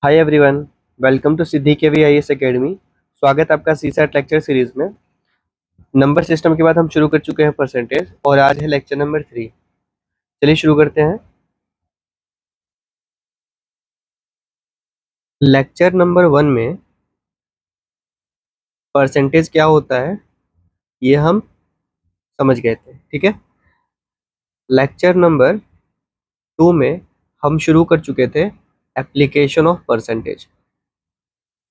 Hi everyone, welcome to सिद्धि के we I S academy. स्वागत है आपका सीसैट लेक्चर सीरीज में। नंबर सिस्टम के बाद हम शुरू कर चुके हैं परसेंटेज और आज है लेक्चर नंबर 3। चलिए शुरू करते हैं। लेक्चर नंबर 1 में परसेंटेज क्या होता है ये हम समझ गए थे, ठीक है। लेक्चर नंबर 2 में हम शुरू कर चुके थे application of percentage.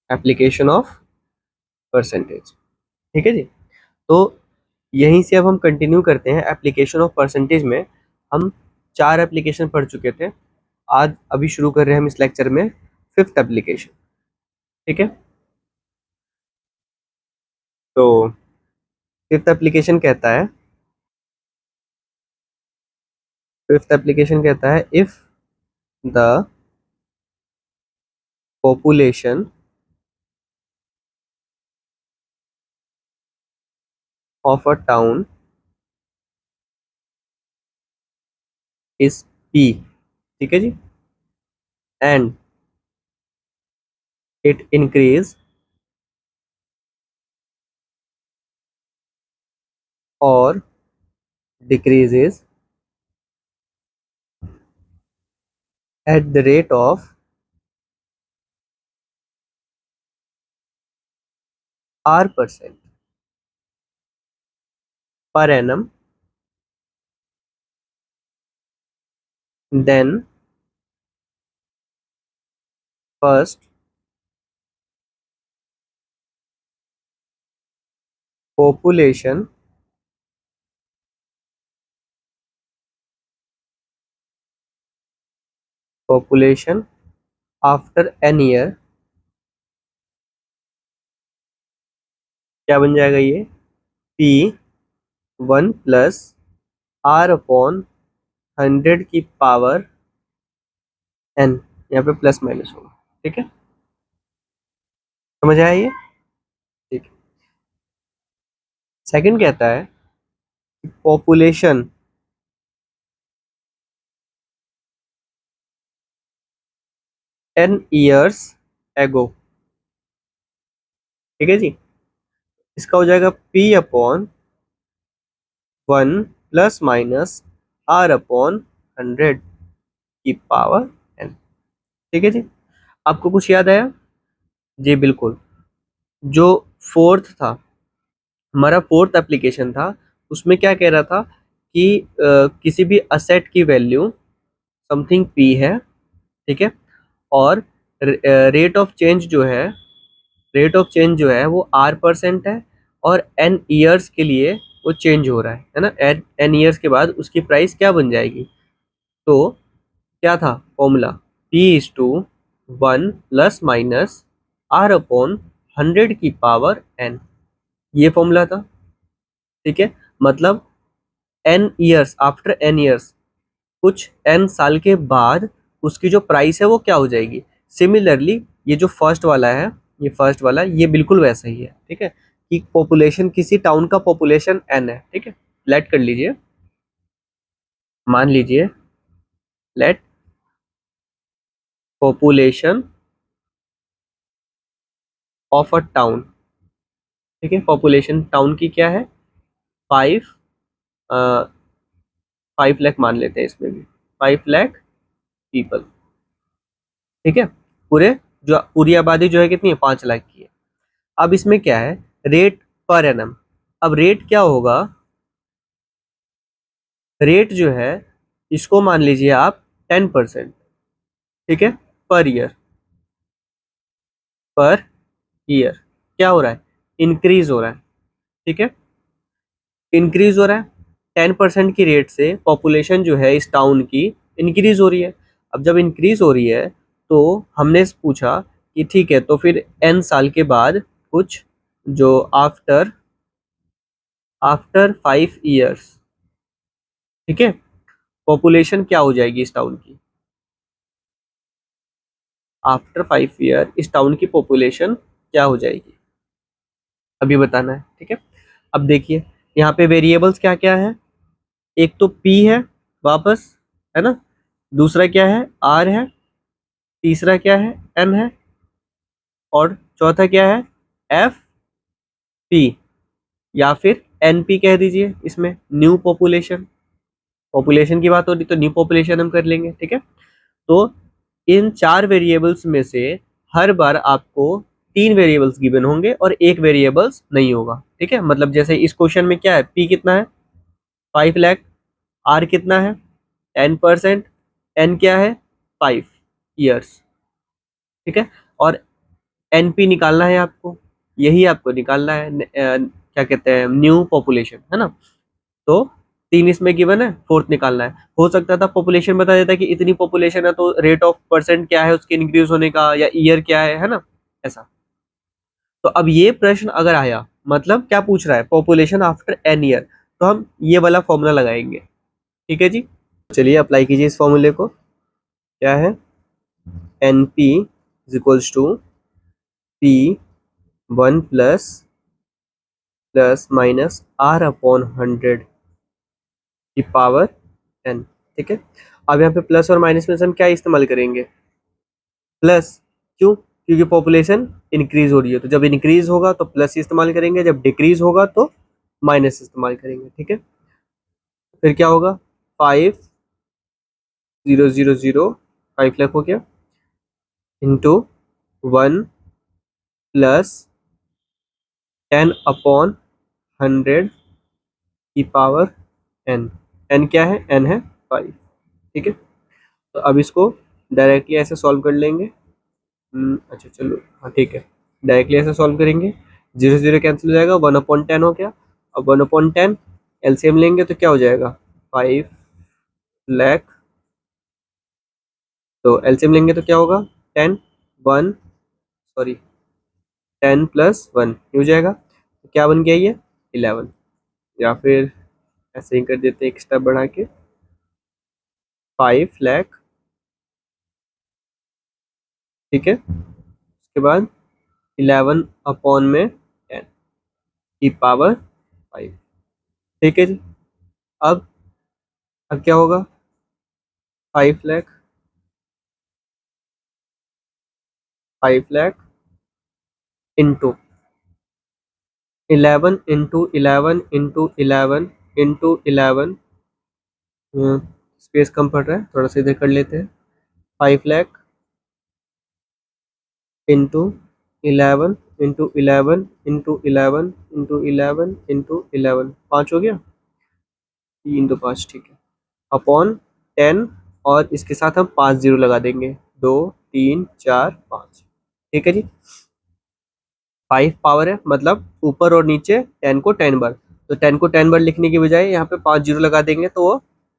Application of percentage, ठीक है जी। तो यहीं से अब हम कंटिन्यू करते हैं। एप्लीकेशन ऑफ परसेंटेज में हम 4 एप्लीकेशन पढ़ चुके थे। आज अभी शुरू कर रहे हैं हम इस लेक्चर में 5th एप्लीकेशन, ठीक है। तो 5th एप्लीकेशन कहता है, if the population of a town is P, ठीक है जी, एंड इट इंक्रीज और decreases at the rate of R% per annum, then first population after an year, क्या बन जाएगा ये P1 प्लस R/100 की पावर n, यहाँ पे प्लस माइनस होगा, ठीक है। समझ आया ये, ठीक है। सेकंड कहता है पॉपुलेशन n years ago, ठीक है जी। इसका हो जाएगा P/1 प्लस माइनस R/100 की पावर n, ठीक है जी। आपको कुछ याद आया जी? बिल्कुल। जो फोर्थ था, हमारा फोर्थ एप्लीकेशन था, उसमें क्या कह रहा था कि किसी भी असेट की वैल्यू समथिंग p है, ठीक है, और रेट ऑफ चेंज जो है, वो R% है और n ईयर्स के लिए वो चेंज हो रहा है ना। n ईयर्स के बाद उसकी प्राइस क्या बन जाएगी? तो क्या था formula? P/1 plus minus R/100 की पावर n, ये फॉर्मूला था, ठीक है। मतलब n years, after n years, कुछ n साल के बाद उसकी जो प्राइस है वो क्या हो जाएगी। सिमिलरली ये जो फर्स्ट वाला है, ये बिल्कुल वैसा ही है, ठीक है, कि पॉपुलेशन, किसी टाउन का पॉपुलेशन n है, ठीक है। लेट कर लीजिए, मान लीजिए, let population of a town, ठीक है। पॉपुलेशन टाउन की क्या है? 5 5 लाख मान लेते हैं, इसमें भी 5 लाख पीपल, ठीक है। पूरी आबादी जो है कितनी है? 5 लाख की है। अब इसमें क्या है? Rate per annum. अब रेट क्या होगा? रेट जो है, इसको मान लीजिए आप 10%, ठीक है, पर ईयर। पर ईयर क्या हो रहा है? इंक्रीज हो रहा है, ठीक है, इंक्रीज हो रहा है। 10% की रेट से पॉपुलेशन जो है इस टाउन की इंक्रीज हो रही है। अब जब इंक्रीज हो रही है तो हमने पूछा कि ठीक है, तो फिर n साल के बाद कुछ जो आफ्टर आफ्टर 5 ईयर्स, ठीक है, पॉपुलेशन क्या हो जाएगी इस टाउन की? आफ्टर 5 ईयर इस टाउन की पॉपुलेशन क्या हो जाएगी, अभी बताना है, ठीक है। अब देखिए, यहाँ पे वेरिएबल्स क्या क्या है? एक तो p है वापस, है ना, दूसरा क्या है? r है, तीसरा क्या है, एन है, और चौथा क्या है, एफ पी, या फिर एनपी कह दीजिए। इसमें न्यू पॉपुलेशन, पॉपुलेशन की बात हो रही तो न्यू पॉपुलेशन हम कर लेंगे, ठीक है। तो इन चार वेरिएबल्स में से हर बार आपको तीन वेरिएबल्स गिवन होंगे और एक वेरिएबल्स नहीं होगा, ठीक है। मतलब जैसे इस क्वेश्चन में क्या है, पी कितना है 5 लाख, आर कितना है 10%, एन क्या है 5 years, ठीक है। और एनपी निकालना है आपको, यही आपको निकालना है, क्या कहते हैं, न्यू पॉपुलेशन, है ना। तो तीन इसमें गिवन है, फोर्थ निकालना है। हो सकता था पॉपुलेशन बता देता कि इतनी पॉपुलेशन है तो रेट ऑफ परसेंट क्या है उसके इंक्रीज होने का, या ईयर क्या है ना, ऐसा। तो अब ये प्रश्न अगर आया, मतलब क्या पूछ रहा है, पॉपुलेशन आफ्टर एन ईयर, तो हम ये वाला फॉर्मूला लगाएंगे, ठीक है जी। चलिए अप्लाई कीजिए इस फॉर्मूले को। क्या है, N P is equals to P 1 plus plus minus R upon 100 की पावर एन, ठीक है। अब यहाँ पे प्लस और माइनस में से हम क्या इस्तेमाल करेंगे, प्लस। क्यों, क्योंकि पॉपुलेशन इंक्रीज हो रही है, तो जब इंक्रीज होगा तो प्लस इस्तेमाल करेंगे, जब डिक्रीज होगा तो माइनस इस्तेमाल करेंगे, ठीक है। फिर क्या होगा, 5,000 5 लाख हो गया, इंटू 1 प्लस 10/100 की पावर एन। एन क्या है, एन है 5, ठीक है। तो अब इसको डायरेक्टली ऐसे सॉल्व कर लेंगे। अच्छा चलो, हाँ ठीक है, डायरेक्टली ऐसे सॉल्व करेंगे। 0 0 कैंसिल हो जाएगा, 1/10 हो गया। अब 1/10 एलसीएम लेंगे तो क्या हो जाएगा, 5 लाख। तो एलसीएम लेंगे तो क्या होगा, 10 1 सॉरी 10 + 1 हो जाएगा। तो क्या बन गया ये, 11। या फिर ऐसे ही कर देते हैं, एक स्टेप बढ़ा के, 5 लाख, ठीक है। उसके बाद 11/10 की पावर 5, ठीक है जी। अब अब क्या होगा, 5 लाख, 5 लाख इंटू 11 स्पेस कम पड़ रहा है, थोड़ा सा इधर कर लेते हैं। 5 लाख इंटू 11 5 हो गया, 3 2 5, ठीक है, अपॉन 10, और इसके साथ हम 5 जीरो लगा देंगे, 2 3 4 5, ठीक है जी। 5 पावर है, मतलब ऊपर और नीचे 10 को 10 बार, तो 10 को 10 बार लिखने की बजाय यहाँ पे 5 जीरो लगा देंगे तो वो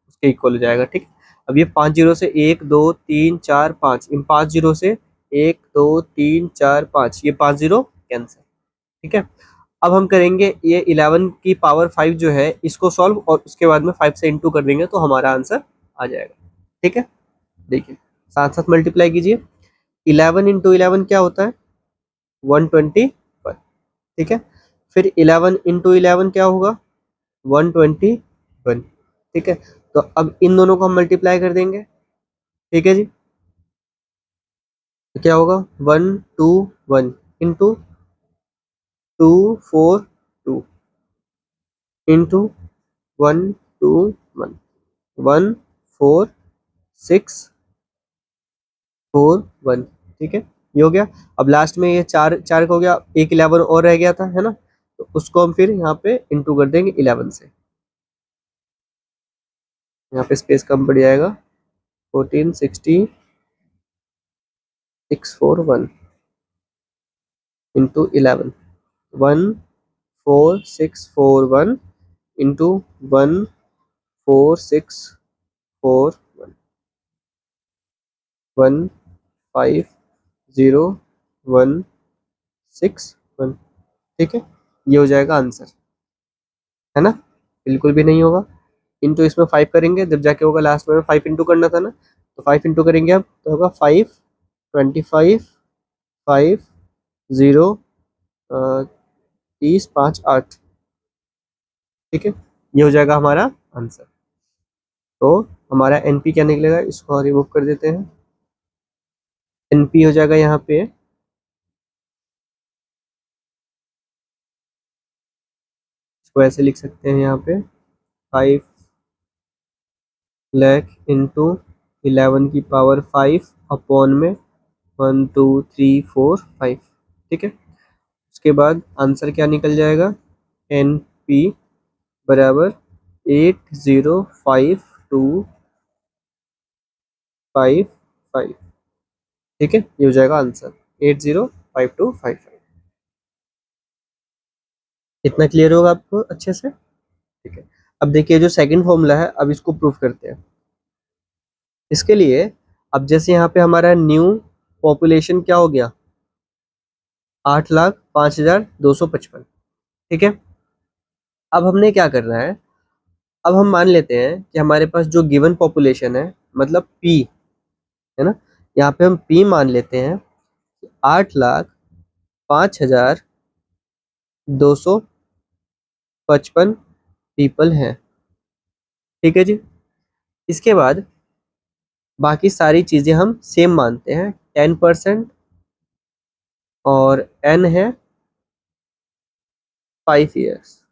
उसके इक्वल हो जाएगा, ठीक। अब ये 5 जीरो से 1 2 3 4 5, इन 5 जीरो से 1 2 3 4 5, ये 5 जीरो कैंसिल, ठीक है। अब हम करेंगे ये 11 की पावर 5 जो है इसको सॉल्व, और उसके बाद में 5 से इंटू कर देंगे तो हमारा आंसर आ जाएगा, ठीक है। देखिए साथ साथ मल्टीप्लाई कीजिए, 11 × 11 क्या होता है, 121, ठीक है। फिर 11 × 11 क्या होगा, 121, ठीक है। तो अब इन दोनों को हम मल्टीप्लाई कर देंगे, ठीक है जी। तो क्या होगा, 121 इंटू 242 इंटू 121, 14641, ठीक है, ये हो गया। अब लास्ट में ये चार चार का हो गया, एक 11 और रह गया था, है ना, तो उसको हम फिर यहाँ पे इंटू कर देंगे 11 से, यहाँ पे स्पेस कम पड़ जाएगा, 14641 इंटू 11, 14641 इंटू 14641, 150,161, ठीक है, ये हो जाएगा आंसर, है ना। बिल्कुल भी नहीं होगा, इंटू इसमें 5 करेंगे जब जाके होगा, लास्ट में 5 इंटू करना था ना, तो 5 इंटू करेंगे अब तो होगा 5 25 5 0 30 5 8, ठीक है, ये हो जाएगा हमारा आंसर। तो हमारा एनपी क्या निकलेगा, इसको रिमूव कर देते हैं, NP हो जाएगा यहाँ पे, इसको ऐसे लिख सकते हैं यहाँ पे 5 लाख इंटू 11 की पावर 5 अपॉन में 1 2 3 4 5। ठीक है, उसके बाद आंसर क्या निकल जाएगा, NP बराबर 80525। ठीक है, ये हो जाएगा आंसर 80525। इतना क्लियर होगा आपको अच्छे से। ठीक है, अब देखिए जो सेकंड फॉर्मूला है, अब इसको प्रूफ करते हैं। इसके लिए अब जैसे यहाँ पे हमारा न्यू पॉपुलेशन क्या हो गया, 8,05,255। ठीक है, अब हमने क्या करना है, अब हम मान लेते हैं कि हमारे पास जो गिवन पॉपुलेशन है, मतलब P है ना, यहाँ पे हम P मान लेते हैं 8,05,255 पीपल हैं। ठीक है जी, इसके बाद बाकी सारी चीज़ें हम सेम मानते हैं, 10% और N है 5 ईयर्स।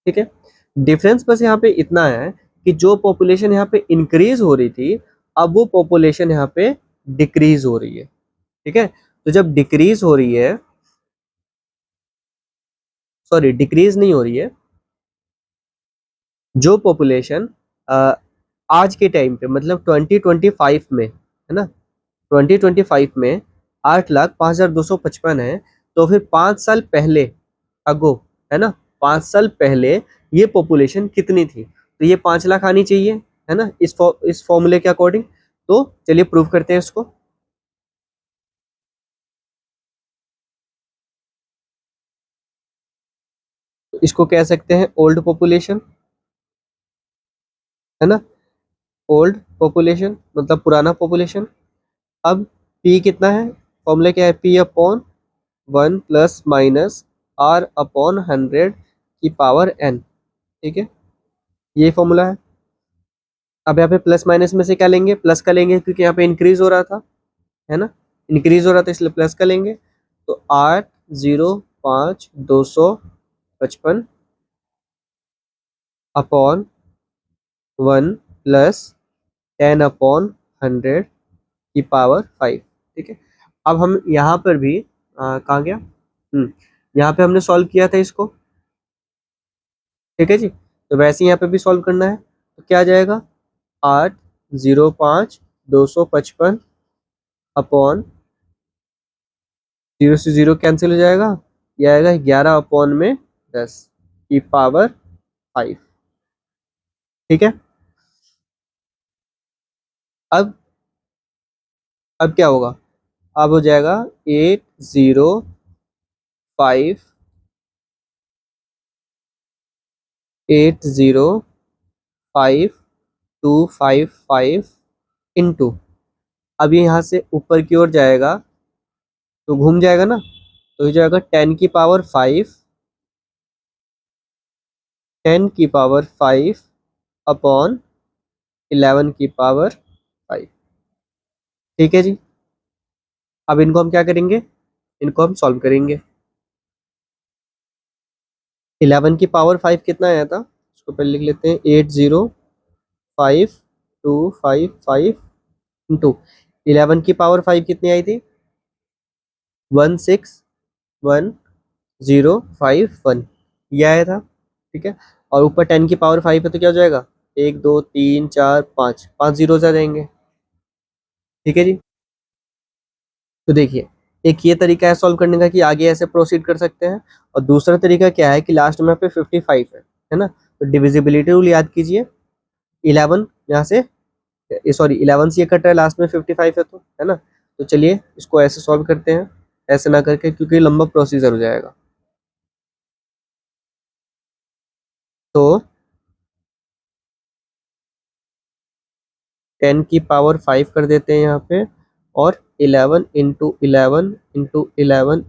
ठीक है, डिफरेंस बस यहाँ पे इतना है कि जो पॉपुलेशन यहाँ पे इंक्रीज हो रही थी, अब वो पॉपुलेशन यहाँ पे डिक्रीज हो रही है। ठीक है, तो जब डिक्रीज हो रही है, सॉरी डिक्रीज नहीं हो रही है, जो पॉपुलेशन आज के टाइम पे मतलब 2025 में है ना, 2025 में 8,05,255 है, तो फिर 5 साल पहले अगो है ना, 5 साल पहले ये पॉपुलेशन कितनी थी, तो ये 5 लाख आनी चाहिए है ना, इस फॉर्मूले के अकॉर्डिंग। तो चलिए प्रूव करते हैं इसको। तो इसको कह सकते हैं ओल्ड पॉपुलेशन है ना, ओल्ड पॉपुलेशन मतलब पुराना पॉपुलेशन। अब P कितना है, फॉर्मूला क्या है, P upon 1 plus minus R/100 की पावर N। ठीक है, ये फॉर्मूला है। अब यहाँ पे प्लस माइनस में से क्या लेंगे, प्लस का लेंगे, क्योंकि यहाँ पे इंक्रीज हो रहा था है ना, इंक्रीज हो रहा था इसलिए प्लस का लेंगे। तो 8,05,255 अपॉन 1 प्लस 10/100 की पावर 5। ठीक है, अब हम यहाँ पर भी कहाँ गया, यहाँ पे हमने सॉल्व किया था इसको। ठीक है जी, तो वैसे ही यहाँ पे भी सॉल्व करना है, तो क्या आ जाएगा, 8,05,255 अपॉन 0 से 0 कैंसिल हो जाएगा, ये आएगा 11/10 की पावर 5। ठीक है, अब अब क्या होगा, अब हो जाएगा 805,255 इंटू, अब ये यहाँ से ऊपर की ओर जाएगा तो घूम जाएगा ना, तो हो जाएगा 10 की पावर 5, 10 की पावर 5 अपॉन 11 की पावर 5। ठीक है जी, अब इनको हम क्या करेंगे, इनको हम सॉल्व करेंगे। 11 की पावर 5 कितना आया था, इसको पहले लिख लेते हैं, 8,05,255 इंटू 11 की पावर 5 कितनी आई थी, 161051, ये आया था। ठीक है, और ऊपर 10 की पावर 5 है, तो क्या हो जाएगा, 1 2 3 4 5, 5 जीरो आ जाएंगे। ठीक है जी, तो देखिए एक ये तरीका है सॉल्व करने का कि आगे ऐसे प्रोसीड कर सकते हैं, और दूसरा तरीका क्या है कि लास्ट में यहाँ पे 55 है ना, तो डिविजिबिलिटी रूल याद कीजिए, 11 यहाँ से, सॉरी 11 से ये कट रहा है, लास्ट में 55 है, तो है ना, तो चलिए इसको ऐसे सॉल्व करते हैं, ऐसे ना करके, क्योंकि लंबा प्रोसीजर हो जाएगा। तो 10 की पावर 5 कर देते हैं यहाँ पे, और 11 × 11 × 11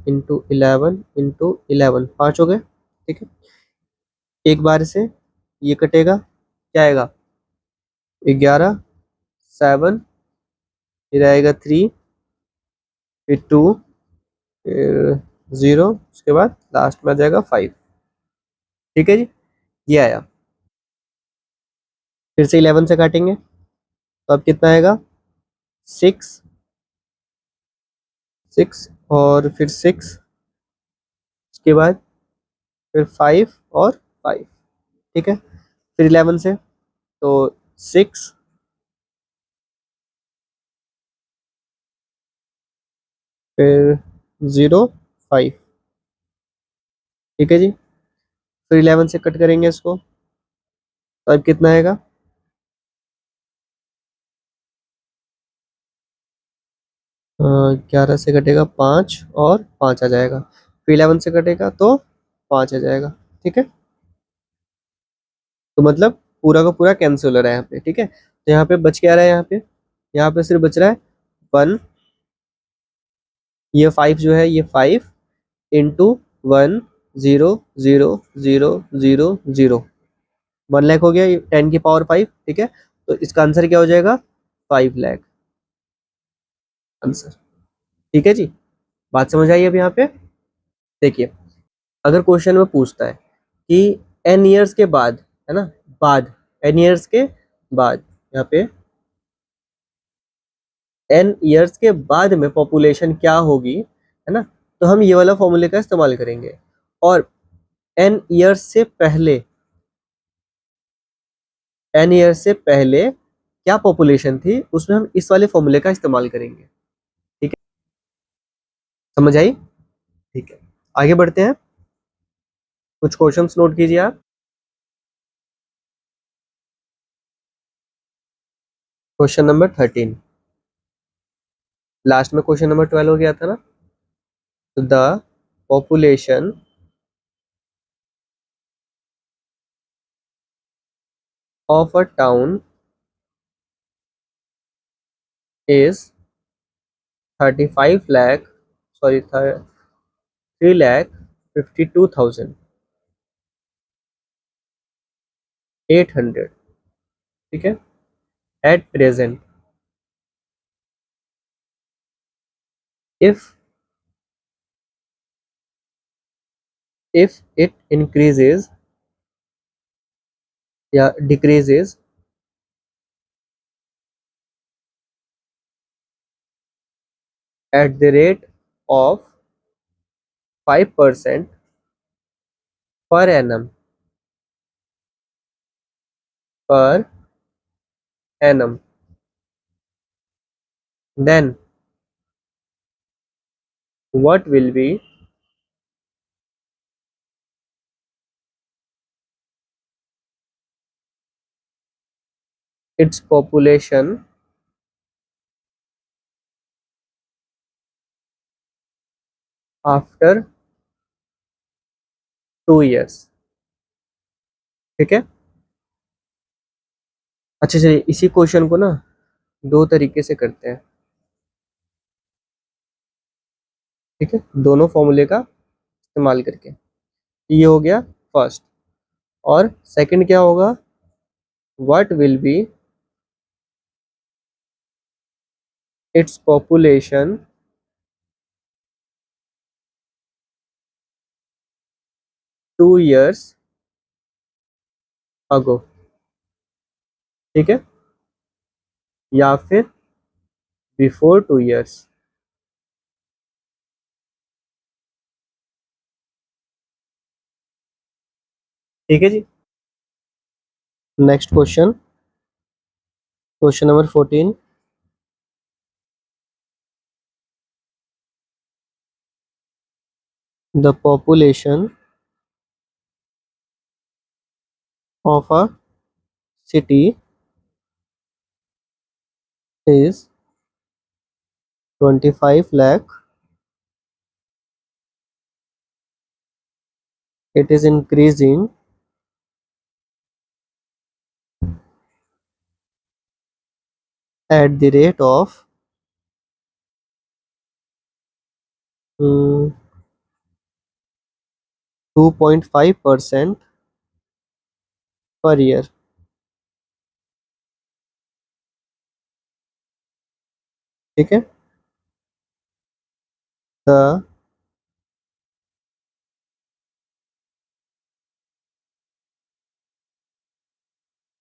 × 11 5 हो गए। ठीक है, एक बार से ये कटेगा, क्या आएगा, 11 7, फिर आएगा 3, फिर 2, फिर 0, उसके बाद लास्ट में आ जाएगा 5। ठीक है जी, ये आया। फिर से 11 से काटेंगे तो अब कितना आएगा? 6, 6 और फिर 6, उसके बाद फिर 5 और 5। ठीक है, फिर 11 से तो 6, फिर 0, 5। ठीक है जी, फिर 11 से कट करेंगे इसको तो अब कितना आएगा? 11 से कटेगा 5 और 5 आ जाएगा। फिर 11 से कटेगा तो 5 आ जाएगा। ठीक है, तो मतलब पूरा का पूरा कैंसिल हो रहा है यहाँ पे। ठीक है, तो यहाँ पे बच क्या रहा है? यहाँ पे सिर्फ बच रहा है 1। ये 5 जो है, ये 5 इंटू 1, 0, 0, 0, 0, 0, 1 लाख हो गया, ये 10 की पावर 5। ठीक है, तो इसका आंसर क्या हो जाएगा? 5 लाख आंसर। ठीक है जी, बात समझ आई अब यहाँ पे? देखिए, अगर क्वेश्चन में पूछता है कि n ईयर्स के बाद, है ना, बाद, n ईयर्स के बाद, यहाँ पे n ईयर्स के बाद में पॉपुलेशन क्या होगी, है ना, तो हम ये वाला फॉर्मूले का इस्तेमाल करेंगे। और n ईयर्स से पहले, n ईयर्स से पहले क्या पॉपुलेशन थी, उसमें हम इस वाले फॉर्मूले का इस्तेमाल करेंगे। ठीक है, समझ आई? ठीक है, आगे बढ़ते हैं। कुछ क्वेश्चंस नोट कीजिए आप। क्वेश्चन नंबर 13, लास्ट में क्वेश्चन नंबर 12 हो गया था ना। The population of a town is 35 lakh, sorry, 3,52,800। ठीक है, at present, if it increases या decreases at the rate of 5% per annum, per annum, then what will be its population after 2 years? ठीक है, अच्छा चलिए इसी क्वेश्चन को ना दो तरीके से करते हैं। ठीक है, दोनों फॉर्मूले का इस्तेमाल करके। ये हो गया फर्स्ट, और सेकंड क्या होगा? What will be its population two years ago? ठीक है, या फिर बिफोर 2 ईयर्स? ठीक है जी, next question, question number 14। The population of a city is 25 lakh. It is increasing at the rate of 2.5% per year। ठीक है, the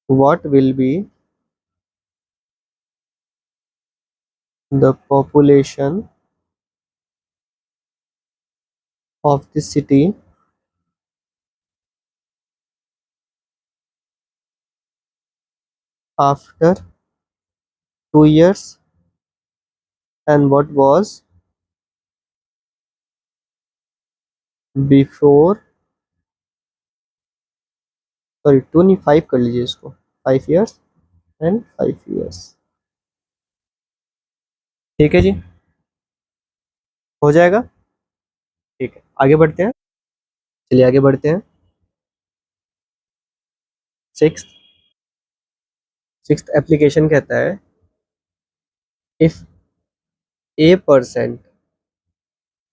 what will be the population of the city after 2 years, and what was before, sorry 2 नहीं 5 कर लीजिए इसको, 5 years and 5 years। ठीक है जी, हो जाएगा। ठीक है, आगे बढ़ते हैं। चलिए आगे बढ़ते हैं। सिक्स्थ एप्लीकेशन कहता है, इफ ए परसेंट,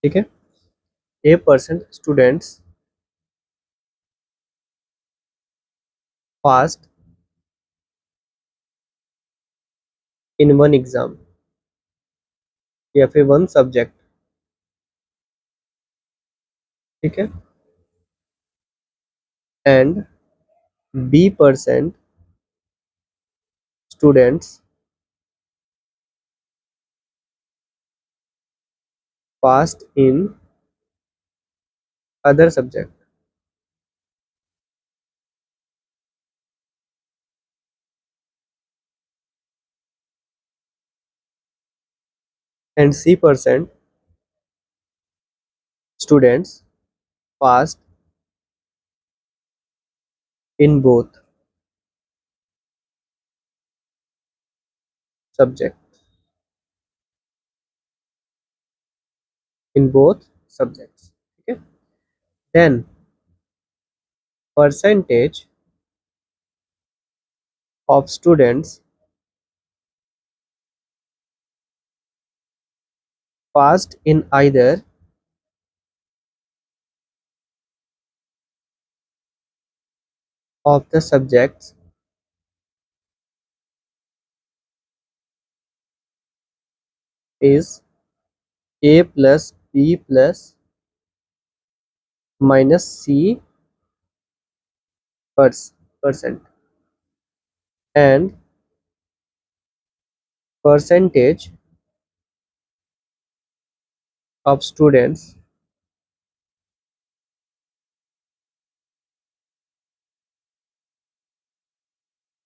ठीक है, A percent students passed in one exam, या फिर वन सब्जेक्ट, ठीक है, and B percent students passed in other subject, and C percent students passed in both subject, in both subjects, ठीक है, then percentage of students passed in either of the subjects is a plus b plus minus c percent, and percentage of students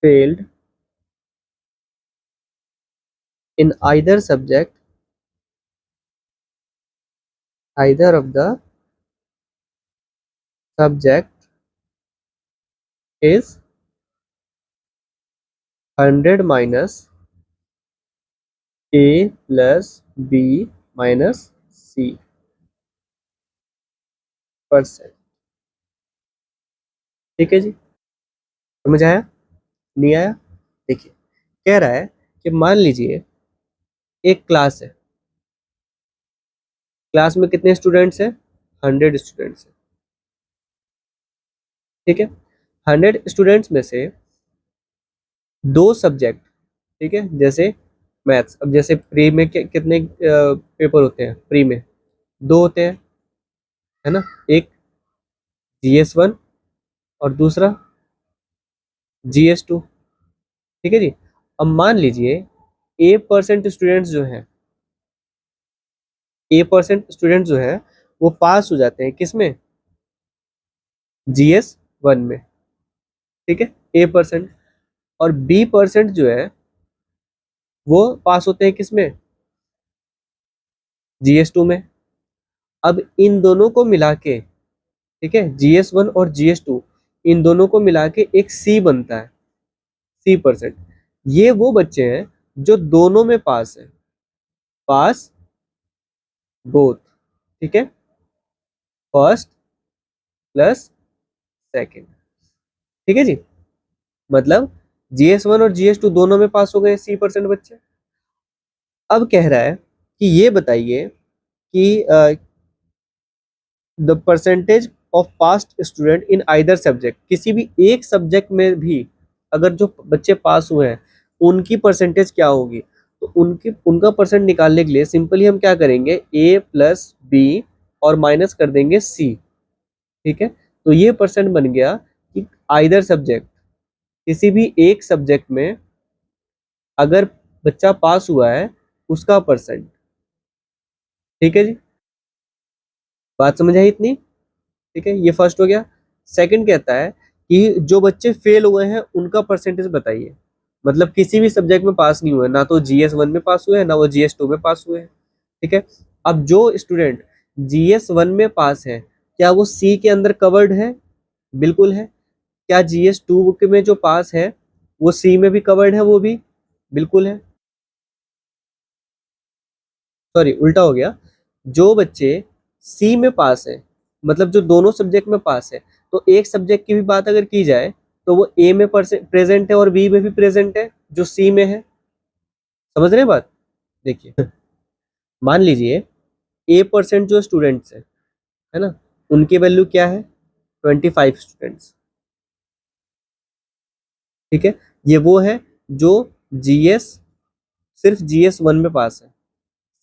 failed in either of the subject is 100 minus a plus b minus c percent. ठीक है जी, समझ आया, नहीं आया? देखिए, कह रहा है कि मान लीजिए एक क्लास है, क्लास में कितने स्टूडेंट्स हैं? 100 स्टूडेंट्स हैं, ठीक है, 100 स्टूडेंट्स में से दो सब्जेक्ट, ठीक है, जैसे मैथ्स, अब जैसे प्री में कितने पेपर होते हैं? प्री में दो होते हैं, है ना, एक GS1 और दूसरा GS2, ठीक है जी। अब मान लीजिए ए परसेंट स्टूडेंट जो है वो पास हो जाते हैं किसमें? GS1 में, ठीक है, ए परसेंट, और बी परसेंट जो है वो पास होते हैं किसमें? GS2 में। अब इन दोनों को मिला के, ठीक है, GS1 और GS2, इन दोनों को मिला के एक C बनता है, C परसेंट। ये वो बच्चे हैं जो दोनों में पास है, पास बोथ, ठीक है, फर्स्ट प्लस सेकंड, ठीक है जी। मतलब GS1 और GS2 दोनों में पास हो गए C परसेंट बच्चे। अब कह रहा है कि ये बताइए कि the percentage of past student in either subject, किसी भी एक सब्जेक्ट में भी अगर जो बच्चे पास हुए हैं उनकी परसेंटेज क्या होगी? तो उनके उनका परसेंट निकालने के लिए सिंपली हम क्या करेंगे, ए प्लस बी और माइनस कर देंगे सी। ठीक है, तो ये परसेंट बन गया कि आइदर सब्जेक्ट, किसी भी एक सब्जेक्ट में अगर बच्चा पास हुआ है उसका परसेंट। ठीक है जी, बात समझ आई इतनी? ठीक है, ये फर्स्ट हो गया। सेकंड कहता है कि जो बच्चे फेल हुए हैं उनका परसेंटेज बताइए। मतलब किसी भी सब्जेक्ट में पास नहीं हुए, ना तो GS 1 में पास हुए हैं, ना वो GS 2 में पास हुए हैं। ठीक है, अब जो स्टूडेंट GS 1 में पास है, क्या वो सी के अंदर कवर्ड है? बिल्कुल है। क्या GS 2 में जो पास है वो सी में भी कवर्ड है? वो भी बिल्कुल है। सॉरी, उल्टा हो गया। जो बच्चे सी में पास है, मतलब जो दोनों सब्जेक्ट में पास है, तो एक सब्जेक्ट की भी बात अगर की जाए तो वो ए में प्रेजेंट है और बी में भी प्रेजेंट है जो सी में है। समझ रहे हैं बात? देखिए, मान लीजिए A% जो स्टूडेंट्स है ना, उनकी वैल्यू क्या है? 25 स्टूडेंट्स। ठीक है, ये वो है जो जीएस, सिर्फ GS 1 में पास है।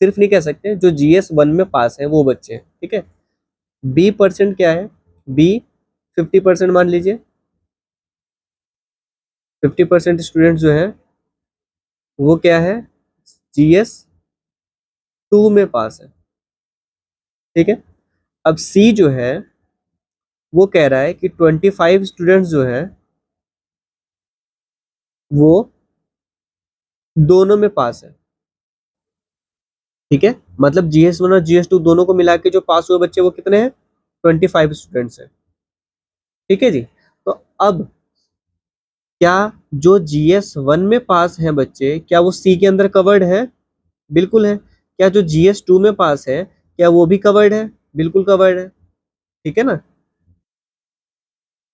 सिर्फ नहीं कह सकते, जो GS 1 में पास है वो बच्चे हैं। ठीक है, B% क्या है? बी 50% मान लीजिए। 50% स्टूडेंट जो है वो क्या है? GS 2 में पास है। ठीक है, अब सी जो है वो कह रहा है कि 25 स्टूडेंट्स जो है वो दोनों में पास है। ठीक है, मतलब GS 1 और GS 2 दोनों को मिला के जो पास हुए बच्चे वो कितने हैं? 25 स्टूडेंट्स हैं। ठीक है जी, तो अब क्या जो GS 1 में पास हैं बच्चे, क्या वो सी के अंदर कवर्ड है? बिल्कुल है। क्या जो GS 2 में पास है, क्या वो भी कवर्ड है? बिल्कुल कवर्ड है। ठीक है ना?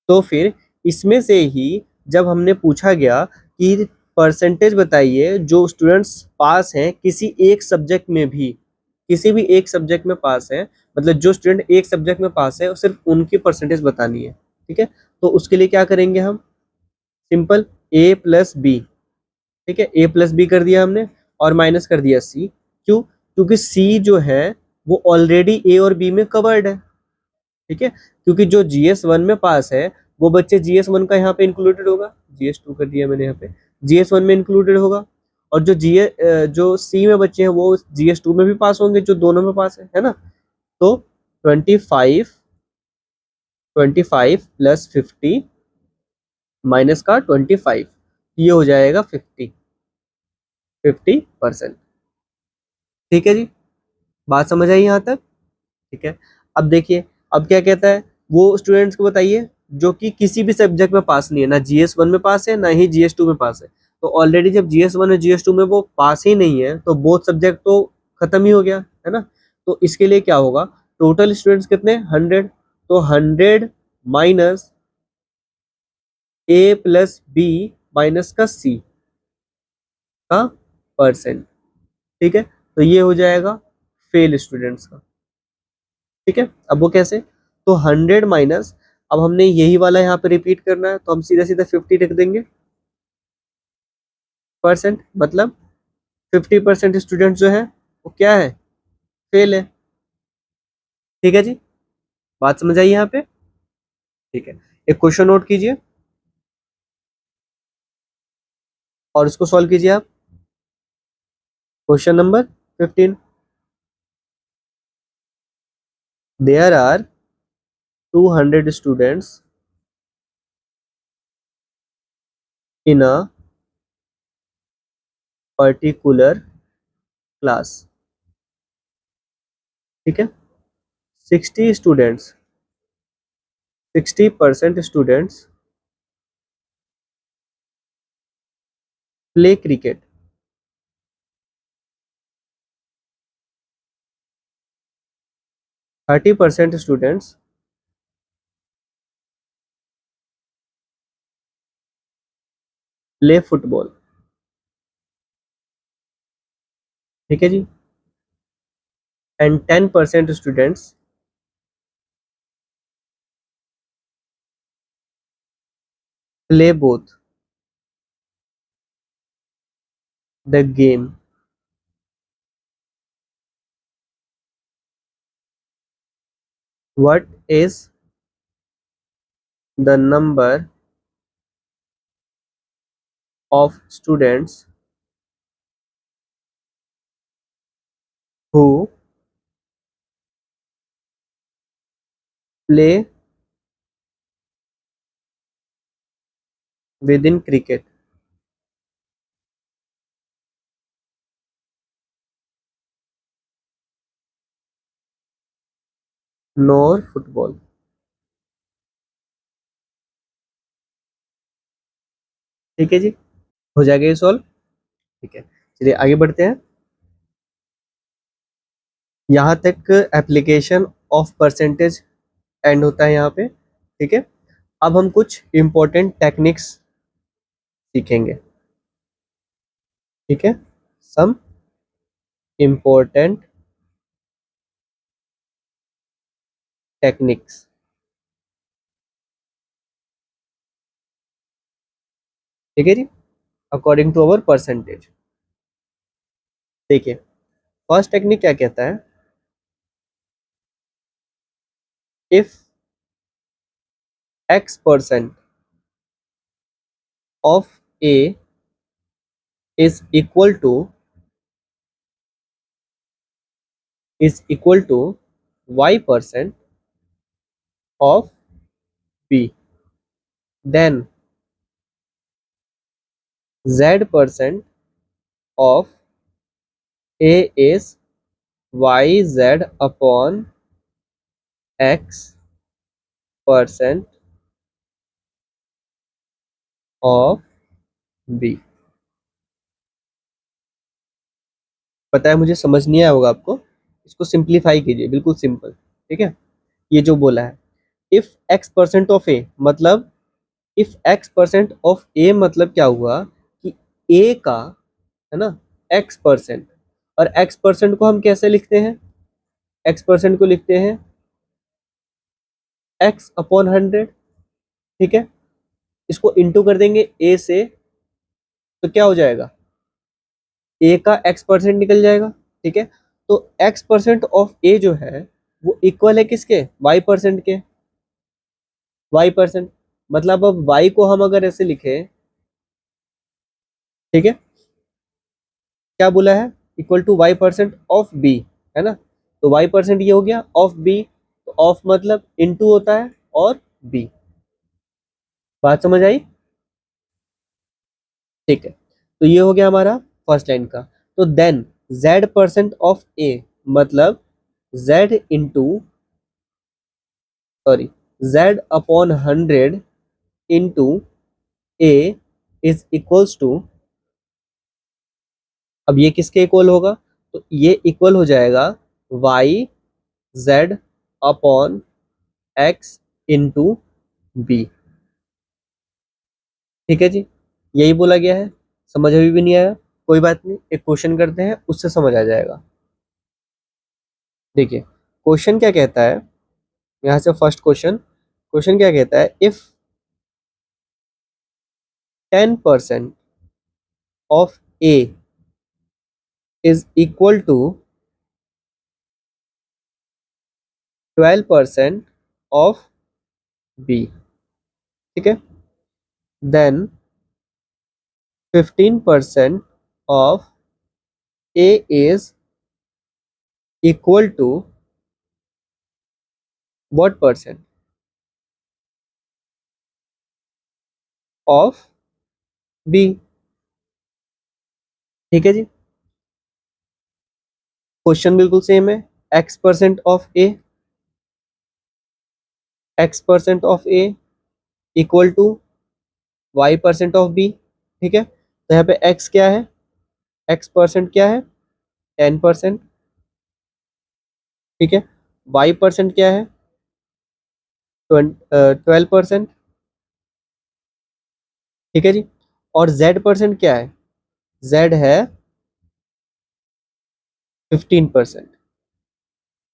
तो फिर इसमें से ही जब हमने पूछा गया कि परसेंटेज बताइए जो स्टूडेंट्स पास हैं किसी एक सब्जेक्ट में भी, किसी भी एक सब्जेक्ट में पास है, मतलब जो स्टूडेंट एक सब्जेक्ट में पास है सिर्फ उनकी परसेंटेज बतानी है। ठीक है, तो उसके लिए क्या करेंगे हम? सिंपल, ए प्लस बी। ठीक है, ए प्लस बी कर दिया हमने और माइनस कर दिया सी। क्यों? क्योंकि सी जो है वो ऑलरेडी ए और बी में कवर्ड है। ठीक है, क्योंकि जो GS 1 में पास है वो बच्चे GS 1 का यहाँ पे इंक्लूडेड होगा। GS 2 कर दिया मैंने यहाँ पे, GS 1 में इंक्लूडेड होगा। और जो सी में बच्चे हैं वो GS 2 में भी पास होंगे, जो दोनों में पास है ना? तो 25 प्लस 50 माइनस का 25, ये हो जाएगा 50%। ठीक है जी, बात समझ आई यहाँ तक? ठीक है, अब देखिए, अब क्या कहता है, वो स्टूडेंट्स को बताइए जो कि किसी भी सब्जेक्ट में पास नहीं है, ना GS 1 में पास है ना ही GS 2 में पास है। तो ऑलरेडी जब GS 1 और GS 2 में वो पास ही नहीं है तो बोथ सब्जेक्ट तो खत्म ही हो गया है ना? तो इसके लिए क्या होगा, टोटल स्टूडेंट्स कितने? 100। तो 100 minus A plus B minus का सी का परसेंट। ठीक है, तो ये हो जाएगा फेल स्टूडेंट्स का। ठीक है, अब वो कैसे? तो 100 माइनस, अब हमने यही वाला यहाँ पे रिपीट करना है तो हम सीधा सीधा 50 लिख देंगे परसेंट। मतलब 50% स्टूडेंट जो है वो क्या है? फेल है। ठीक है जी, बात समझ आई यहाँ पे? ठीक है, एक क्वेश्चन नोट कीजिए और इसको सॉल्व कीजिए आप। Question number 15, there are 200 students in a particular class. ठीक है, 60 students, 60% students play cricket. 30% students play football. ठीक है जी, and 10% students play both the game what is the number of students who play with in cricket? Nor football. ठीक है जी, हो जाएगा ये सॉल्व। ठीक है, चलिए आगे बढ़ते हैं। यहाँ तक एप्लीकेशन ऑफ परसेंटेज एंड होता है यहाँ पे। ठीक है, अब हम कुछ इंपॉर्टेंट टेक्निक्स सीखेंगे। ठीक है, सम इंपॉर्टेंट टेक्निक्स। ठीक है जी, अकॉर्डिंग टू अवर परसेंटेज। देखिए, फर्स्ट टेक्निक क्या कहता है, if x% of a is equal to y% of b, then z% of a is yz upon x% of b। पता है मुझे समझ नहीं आया होगा आपको, इसको सिंप्लीफाई कीजिए, बिल्कुल सिंपल। ठीक है, ये जो बोला है इफ x% ऑफ ए, मतलब इफ x% ऑफ ए मतलब क्या हुआ कि ए का, है ना, x%, और x% को हम कैसे लिखते हैं, x% को लिखते हैं x अपॉन 100। ठीक है, इसको इंटू कर देंगे ए से, तो क्या हो जाएगा, ए का x% निकल जाएगा। ठीक है, तो x% ऑफ ए जो है वो इक्वल है किसके, y% के, y%। मतलब अब y को हम अगर ऐसे लिखे, ठीक है, क्या बोला है, equal to y% of b, है ना, तो y% ये हो गया ऑफ b, तो ऑफ मतलब इनटू होता है और b। बात समझ आई? ठीक है, तो ये हो गया हमारा फर्स्ट लाइन का। तो देन z% ऑफ a मतलब z into, sorry, z upon 100 into a is equals to, अब ये किसके इक्वल होगा, तो ये इक्वल हो जाएगा y z upon x into B. ठीक है जी, यही बोला गया है। समझ अभी भी नहीं आया, कोई बात नहीं, एक क्वेश्चन करते हैं, उससे समझ आ जाएगा। देखिए, क्वेश्चन क्या कहता है, यहाँ से फर्स्ट क्वेश्चन, क्वेश्चन क्या कहता है, if 10% of A is equal to 12% of B, ठीक है, then 15% of A is equal to what percent of B. ठीक है जी, क्वेश्चन बिल्कुल सेम है, x% of A, x% of A equal to y% of B. ठीक है, तो यहाँ पे x क्या है, x% क्या है, 10%। ठीक है, y% क्या है, 12%। ठीक है जी, और z% क्या है, z है 15%।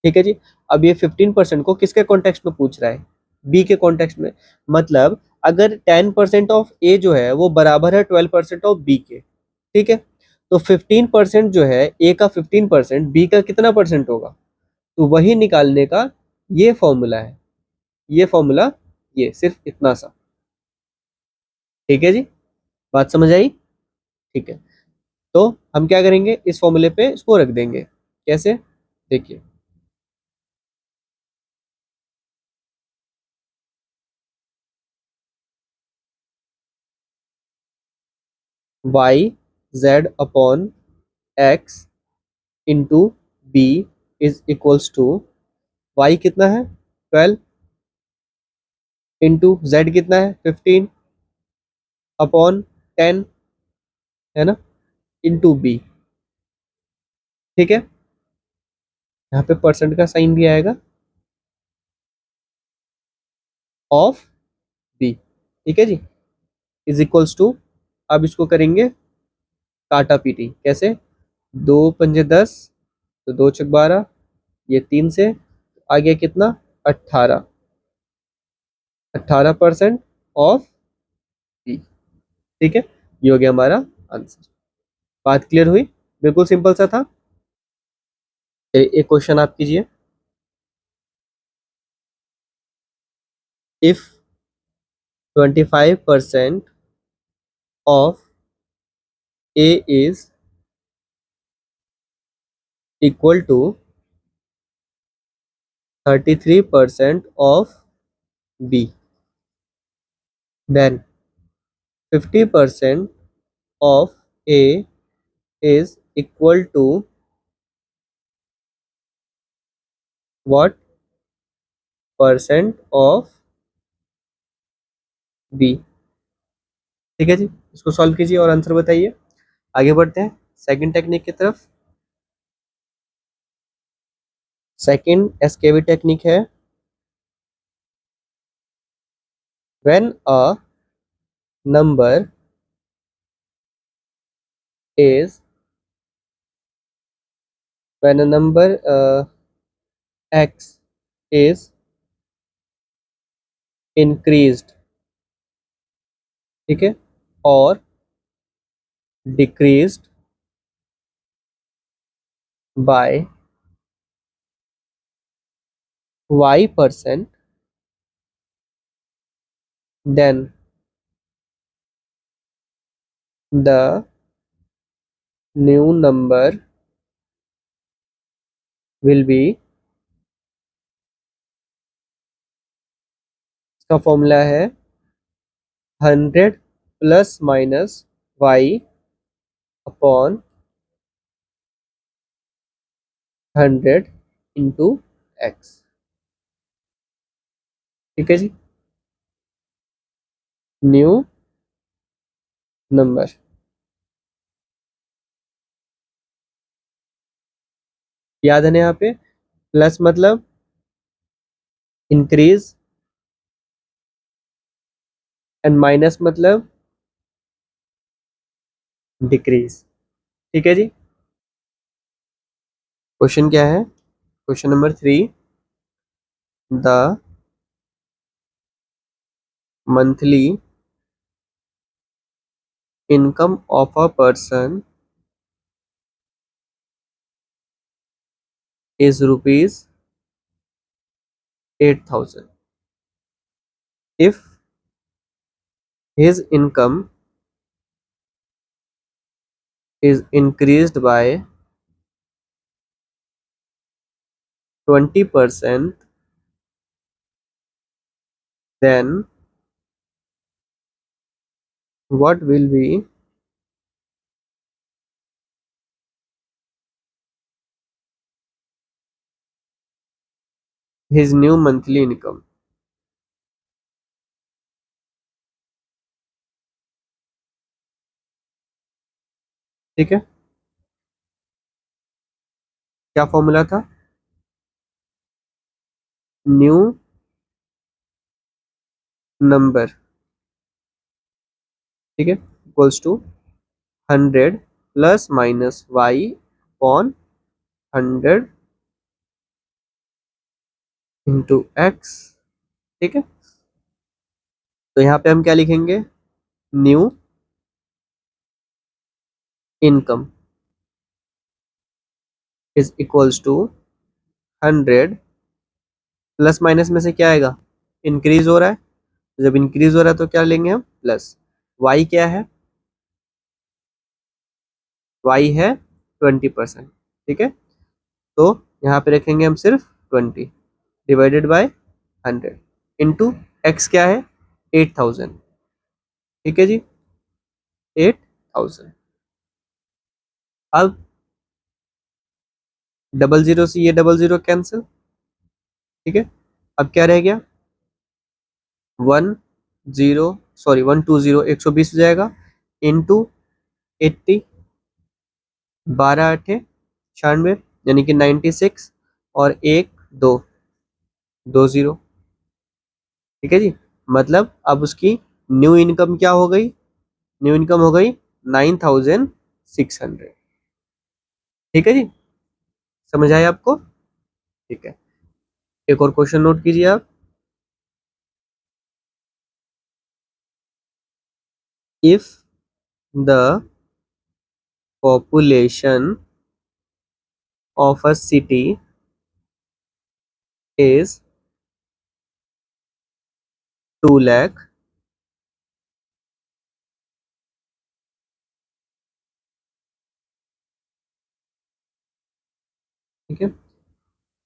ठीक है जी, अब ये 15% को किसके कॉन्टेक्स्ट में पूछ रहा है, बी के कॉन्टेक्स्ट में। मतलब अगर 10% ऑफ ए जो है वो बराबर है 12% ऑफ बी के, ठीक है, तो 15% जो है, ए का 15% बी का कितना परसेंट होगा, तो वही निकालने का ये फॉर्मूला है, ये फॉर्मूला, ये सिर्फ इतना सा। ठीक है जी, बात समझ आई? ठीक है, तो हम क्या करेंगे, इस फॉर्मूले पे इसको रख देंगे। कैसे? देखिए, Y Z upon X into B is equals to, Y कितना है 12, इंटू जेड कितना है 15 अपॉन 10, है ना, इंटू बी। ठीक है, यहाँ पे परसेंट का साइन भी आएगा, ऑफ बी। ठीक है जी, इज इक्वल्स टू, अब इसको करेंगे काटा पीटी। कैसे? 2 पंजे 10, तो 2 छक 12, ये 3 से आ गया कितना, 18, 18% ऑफ बी। ठीक है, ये हो गया हमारा आंसर। बात क्लियर हुई? बिल्कुल सिंपल सा था। एक क्वेश्चन आप कीजिए। If 25% of A is equal to 33% of B, then 50% of A is equal to what percent of B? ठीक है जी, इसको सॉल्व कीजिए और आंसर बताइए। आगे बढ़ते हैं सेकंड टेक्निक की तरफ। सेकंड एसकेवी टेक्निक है, when a number is when a number x is increased, ठीक है, और decreased by y%, then the new number will be, इसका फॉर्मूला है 100 plus minus Y upon 100 into X. ठीक है जी, न्यू नंबर, याद है ना, यहाँ पे प्लस मतलब इंक्रीज एंड माइनस मतलब डिक्रीज। ठीक है जी, क्वेश्चन क्या है, question number 3, the monthly income of a person is rupees 8,000 if his income is increased by 20%, then what will be his new monthly income? ठीक है, क्या फॉर्मूला था, न्यू नंबर, ठीक है, equals to 100 plus minus Y upon 100 into X. ठीक है, तो यहाँ पे हम क्या लिखेंगे, new income is equals to 100 plus minus में से क्या आएगा, इंक्रीज हो रहा है, जब इंक्रीज हो रहा है तो क्या लेंगे हम, प्लस। वाई क्या है, वाई है 20%, ठीक है। तो यहाँ पे रखेंगे हम सिर्फ 20 डिवाइडेड बाय 100 इंटू एक्स क्या है 8000, ठीक है जी, 8000। अब डबल जीरो से ये डबल जीरो कैंसिल, ठीक है। अब क्या रह गया, 10 सॉरी 120 120 हो जाएगा इंटू 80, 12 8 96 यानी कि 96, और एक दो, 20, ठीक है जी। मतलब अब उसकी न्यू इनकम क्या हो गई, न्यू इनकम हो गई 9600, ठीक है जी, समझ आया आपको, ठीक है। एक और क्वेश्चन नोट कीजिए आप, if the population of a city is 2 lakh, ठीक है,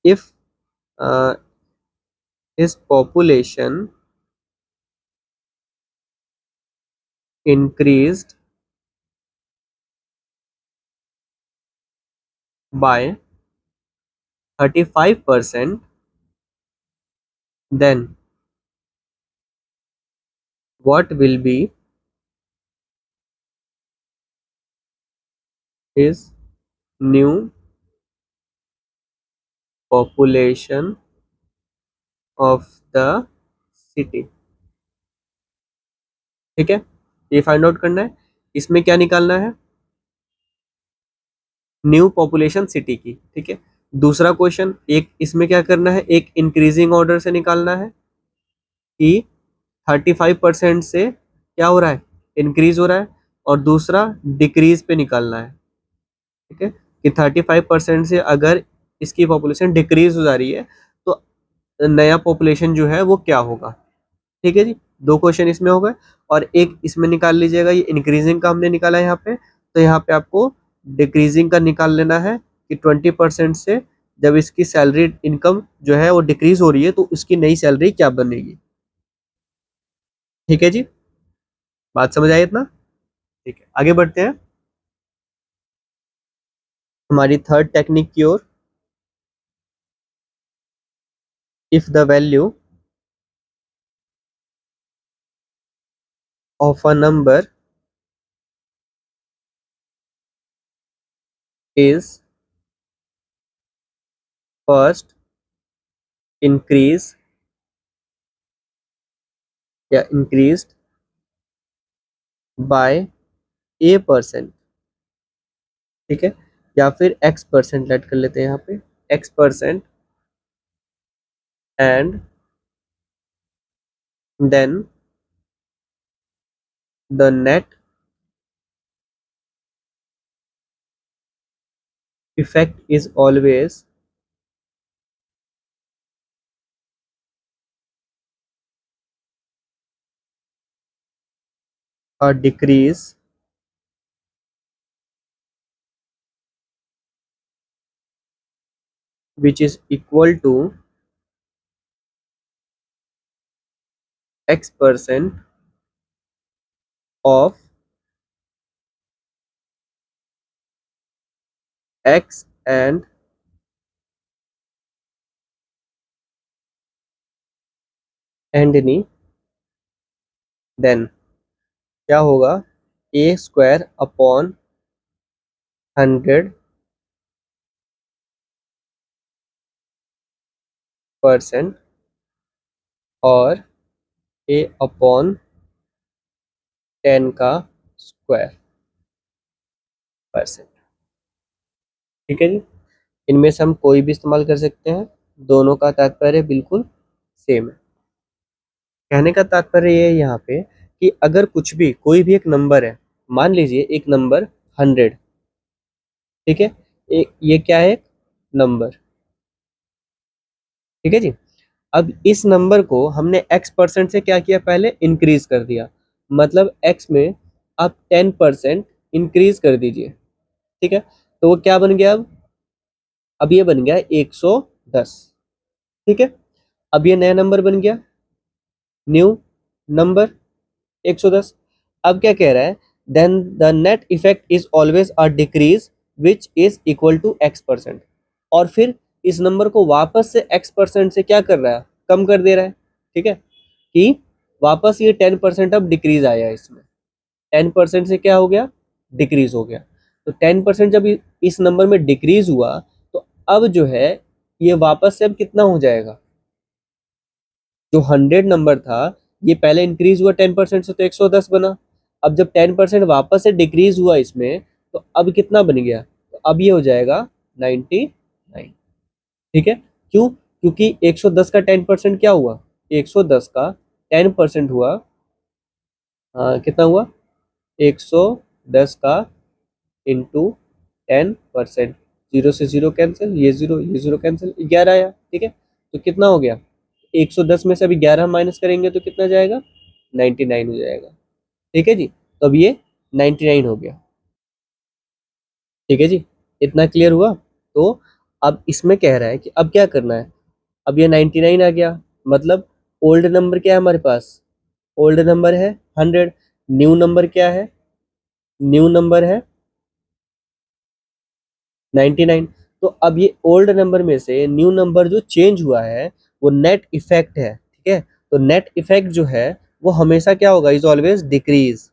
if his population increased by 35%, then what will be his new population of the city, ठीक है। ये फाइंड आउट करना है, इसमें क्या निकालना है, न्यू पॉपुलेशन सिटी की, ठीक है। दूसरा क्वेश्चन, एक इसमें क्या करना है, एक इंक्रीजिंग ऑर्डर से निकालना है कि 35% से क्या हो रहा है, इंक्रीज हो रहा है, और दूसरा डिक्रीज पे निकालना है, ठीक है, कि 35% से अगर इसकी पॉपुलेशन डिक्रीज हो जा रही है तो नया पॉपुलेशन जो है वो क्या होगा, ठीक है जी। दो क्वेश्चन इसमें हो गए, और एक इसमें निकाल लीजिएगा, ये इंक्रीजिंग का हमने निकाला है यहाँ पे, तो यहाँ पे आपको डिक्रीजिंग का निकाल लेना है कि 20% से जब इसकी सैलरी इनकम जो है वो डिक्रीज हो रही है तो उसकी नई सैलरी क्या बनेगी, ठीक है जी, बात समझ आई इतना, ठीक है। आगे बढ़ते हैं हमारी थर्ड टेक्निक की ओर, if the value of a number is first increase या इंक्रीज्ड बाय a%, ठीक है, या फिर x% लेट कर लेते हैं यहाँ पे, x%, and then the net effect is always a decrease which is equal to x% of x and any, then क्या होगा, a² / 100% और a/10 का स्क्वायर %, ठीक है जी। इनमें से हम कोई भी इस्तेमाल कर सकते हैं, दोनों का तात्पर्य बिल्कुल सेम है। कहने का तात्पर्य ये है यहाँ पे कि अगर कुछ भी कोई भी एक नंबर है, मान लीजिए एक नंबर 100, ठीक है, ये क्या है, नंबर, ठीक है जी। अब इस नंबर को हमने x% से क्या किया, पहले इंक्रीज कर दिया, मतलब x में आप 10% इंक्रीज कर दीजिए, ठीक है। तो वो क्या बन गया, अब ये बन गया 110, ठीक है। अब ये नया नंबर बन गया, न्यू नंबर 110। अब क्या कह रहा है, then the net effect is always a decrease which is equal to x%। और फिर इस नंबर को वापस से x% से क्या कर रहा है, कम कर दे रहा है, ठीक है, कि वापस ये 10% अब डिक्रीज आया, इसमें 10% से क्या हो गया, डिक्रीज हो गया। तो 10% जब इस नंबर में डिक्रीज हुआ, तो अब जो है ये वापस से अब कितना हो जाएगा, जो 100 नंबर था, ये पहले इंक्रीज हुआ 10% से तो 110 बना। अब जब 10% वापस से डिक्रीज हुआ इसमें, तो अब कितना बन गया, तो अब ये हो जाएगा 99, ठीक है। क्यों, क्योंकि 110 का 10% क्या हुआ, 110 का 10% हुआ, कितना हुआ, 110 का इंटू 10%, जीरो से जीरो कैंसिल, ये जीरो कैंसिल, 11 आया, ठीक है। तो कितना हो गया, 110 में से अभी 11 माइनस करेंगे तो कितना जाएगा, 99 हो जाएगा, ठीक है जी। तो अब ये 99 हो गया, ठीक है जी। इतना क्लियर हुआ। तो अब इसमें कह रहा है कि अब क्या करना है, अब ये 99 आ गया, मतलब ओल्ड नंबर क्या है हमारे पास, ओल्ड नंबर है 100, न्यू नंबर क्या है, न्यू नंबर है 99। तो अब ये ओल्ड नंबर में से न्यू नंबर जो चेंज हुआ है वो नेट इफेक्ट है, ठीक है। तो नेट इफेक्ट जो है वो हमेशा क्या होगा, इज ऑलवेज डिक्रीज,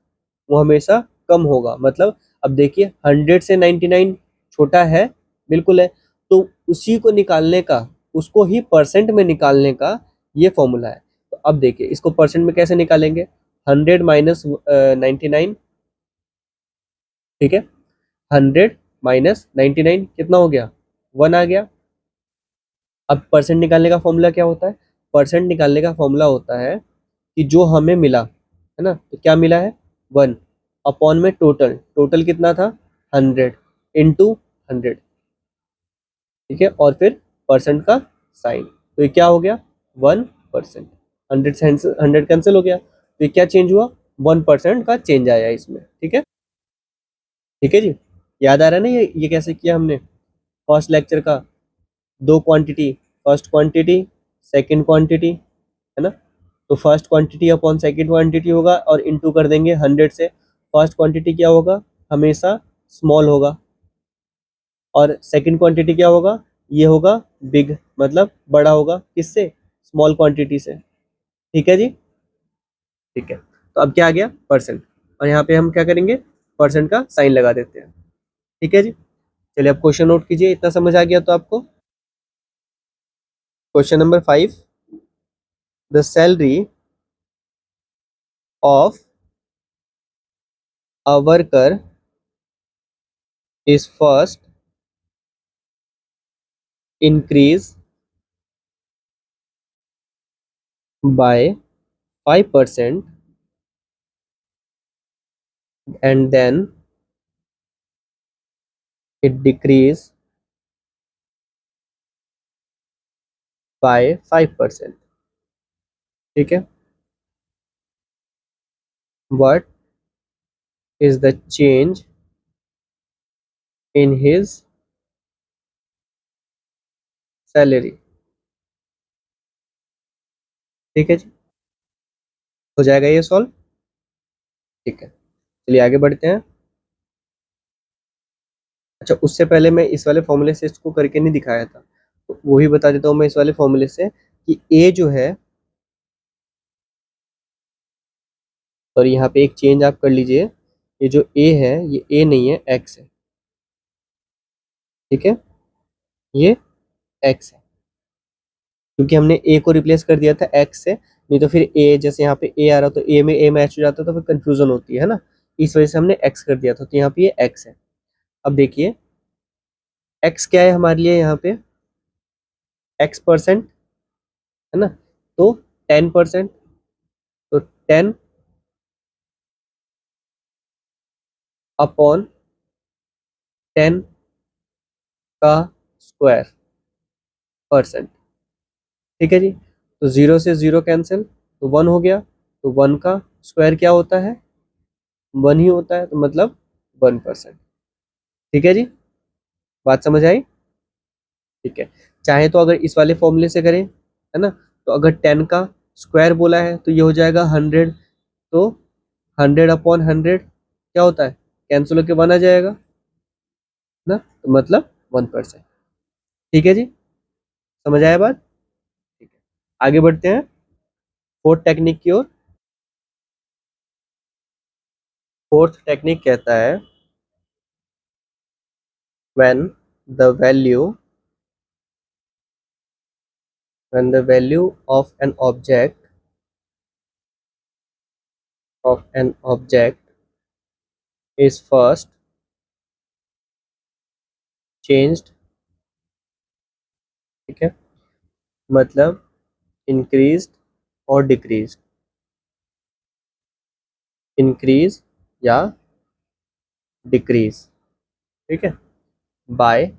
वो हमेशा कम होगा। मतलब अब देखिए 100 से 99 छोटा है, बिल्कुल है। तो उसी को निकालने का, उसको ही परसेंट में निकालने का ये फॉर्मूला है। तो अब देखिए इसको परसेंट में कैसे निकालेंगे, 100 माइनस 99, ठीक है। 100 माइनस 99 कितना हो गया, 1 आ गया। अब परसेंट निकालने का फॉर्मूला क्या होता है, परसेंट निकालने का फॉर्मूला होता है कि जो हमें मिला है ना, तो क्या मिला है, 1 अपॉन में टोटल, टोटल कितना था 100 इंटू 100, ठीक है, और फिर परसेंट का साइन। तो ये क्या हो गया, 1%, 100 से 100 कैंसिल हो गया, तो ये क्या चेंज हुआ, 1% का चेंज आया इसमें, ठीक है। ठीक है जी, याद आ रहा है ना ये कैसे किया हमने, फर्स्ट लेक्चर का, दो quantity, first quantity second quantity, है ना। तो first quantity upon second quantity होगा और इनटू कर देंगे 100 से। फर्स्ट क्वांटिटी क्या होगा, हमेशा स्मॉल होगा, और सेकंड क्वांटिटी क्या होगा, ये होगा बिग, मतलब बड़ा होगा, किससे, स्मॉल क्वांटिटी से, ठीक है जी। ठीक है, तो अब क्या आ गया, परसेंट, और यहाँ पे हम क्या करेंगे, परसेंट का साइन लगा देते हैं, ठीक है जी। चलिए अब क्वेश्चन नोट कीजिए, इतना समझ आ गया तो आपको। Question number 5, the salary of a worker is first increase by 5% and then it decrease by 5%, ठीक है। What is the change in his salary, ठीक है जी। हो जाएगा ये सॉल्व, ठीक है। चलिए आगे बढ़ते हैं। अच्छा, उससे पहले मैं इस वाले फॉर्मूले से इसको करके नहीं दिखाया था, तो वही बता देता हूँ मैं इस वाले फॉर्मूले से, कि ए जो है, और यहाँ पे एक चेंज आप कर लीजिए, ये जो ए है ये ए नहीं है, एक्स है, ठीक है, ये एक्स है, क्योंकि हमने ए को रिप्लेस कर दिया था एक्स से, नहीं तो फिर ए, जैसे यहाँ पे ए आ रहा तो ए में ए मैच हो जाता तो फिर कंफ्यूजन होती है ना, इस वजह से हमने एक्स कर दिया था, तो यहाँ पे ये एक्स है। अब देखिए एक्स क्या है हमारे लिए, यहाँ पे x%, है ना, तो 10%, तो 10 अपॉन 10 का स्क्वायर परसेंट, ठीक है जी। तो 0 से 0 कैंसिल, तो 1 हो गया। तो 1 का स्क्वायर क्या होता है? 1 ही होता है, तो मतलब 1%। ठीक है जी, बात समझ आई? ठीक है। चाहे तो अगर इस वाले फॉर्मूले से करें, है ना, तो अगर 10 का स्क्वायर बोला है तो ये हो जाएगा 100। तो 100/100 क्या होता है? कैंसिल होके 1 आ जाएगा ना, तो मतलब 1%। ठीक है जी, समझ आया बात? ठीक है, आगे बढ़ते हैं फोर्थ टेक्निक की ओर। फोर्थ टेक्निक कहता है when the value when the value of an object is first changed, ठीक है, मतलब इंक्रीज और डिक्रीज, इंक्रीज या डिक्रीज, ठीक है, by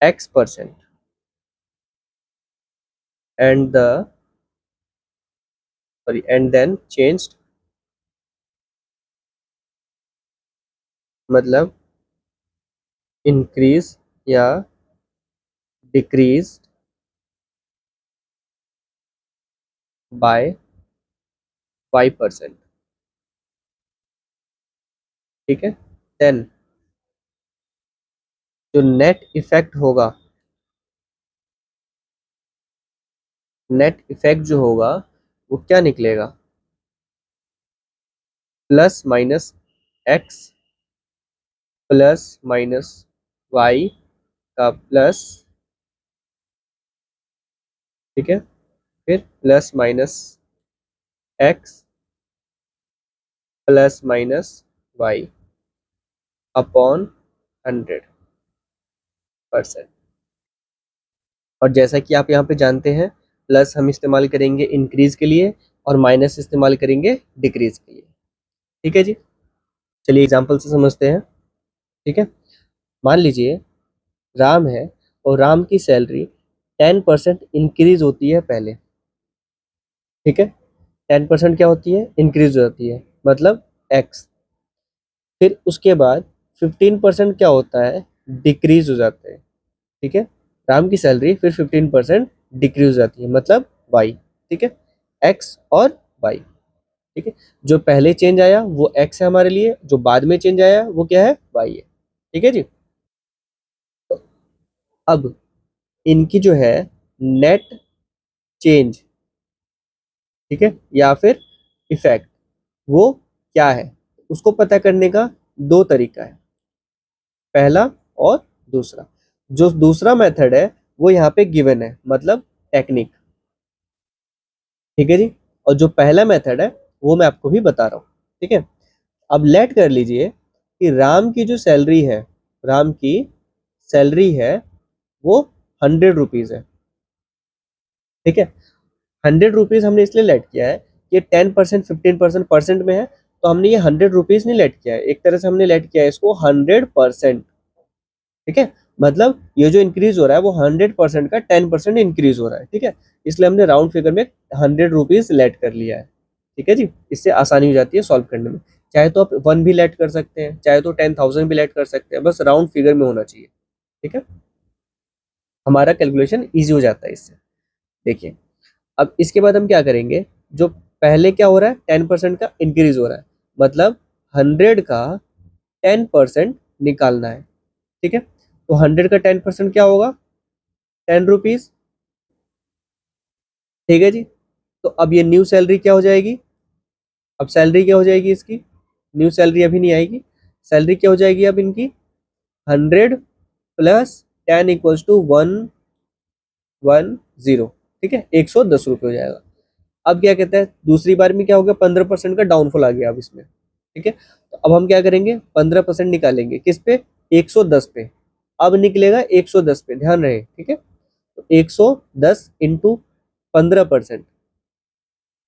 X% and the sorry and then changed, मतलब इंक्रीज या डिक्रीज बाय Y%, ठीक है। देन जो नेट इफेक्ट होगा, नेट इफेक्ट जो होगा वो क्या निकलेगा? Plus minus X plus minus Y का प्लस, ठीक है, फिर plus minus X plus minus Y upon 100%। और जैसा कि आप यहाँ पे जानते हैं, प्लस हम इस्तेमाल करेंगे इंक्रीज के लिए और माइनस इस्तेमाल करेंगे डिक्रीज के लिए। ठीक है जी, चलिए एग्जाम्पल से समझते हैं। ठीक है, मान लीजिए राम है और राम की सैलरी 10% इंक्रीज होती है पहले, ठीक है, 10% क्या होती है? इंक्रीज हो जाती है, मतलब एक्स। फिर उसके बाद 15% क्या होता है? डिक्रीज हो जाता है, ठीक है, राम की सैलरी फिर 15% डिक्रीज हो जाती है, मतलब वाई, ठीक है, एक्स और वाई, ठीक है। जो पहले चेंज आया वो एक्स है हमारे लिए, जो बाद में चेंज आया वो क्या है? वाई है। ठीक है जी, तो अब इनकी जो है नेट चेंज, ठीक है, या फिर इफेक्ट, वो क्या है? उसको पता करने का दो तरीका है, पहला और दूसरा। जो दूसरा मेथड है वो यहाँ पे गिवन है, मतलब टेक्निक, ठीक है जी। और जो पहला मेथड है वो मैं आपको भी बता रहा हूँ, ठीक है। अब लेट कर लीजिए कि राम की जो सैलरी है, राम की सैलरी है वो 100 रुपीज़ है, ठीक है। 100 रुपीज़ हमने इसलिए लेट किया है कि 10% 15% परसेंट में है, तो हमने ये 100 रुपीज़ नहीं लेट किया है, एक तरह से हमने लेट किया है इसको 100%, ठीक है। मतलब ये जो इंक्रीज हो रहा है वो 100% का 10% इंक्रीज हो रहा है, ठीक है। इसलिए हमने राउंड फिगर में 100 रुपीज़ लेट कर लिया है, ठीक है जी। इससे आसानी हो जाती है सॉल्व करने में। चाहे तो आप 1 भी लेट कर सकते हैं, चाहे तो 10,000 भी लेट कर सकते हैं, बस राउंड फिगर में होना चाहिए, ठीक है। हमारा कैलकुलेशन ईजी हो जाता है इससे। देखिए, अब इसके बाद हम क्या करेंगे, जो पहले क्या हो रहा है? 10% का इंक्रीज हो रहा है, मतलब 100 का 10% निकालना है, ठीक है। तो 100 का 10% क्या होगा? 10 रुपीज, ठीक है जी। तो अब ये न्यू सैलरी क्या हो जाएगी? अब सैलरी क्या हो जाएगी इसकी? न्यू सैलरी अभी नहीं आएगी, सैलरी क्या हो जाएगी अब इनकी? 100 + 10 = 110, ठीक है, 110 रुपये हो जाएगा। अब क्या कहता है, दूसरी बार में क्या हो गया? 15% का डाउनफॉल आ गया अब इसमें, ठीक है। तो अब हम क्या करेंगे? 15% निकालेंगे किस पे? 110 पे। अब निकलेगा 110 पे, ध्यान रहे, ठीक है। तो 110 इंटू 15%,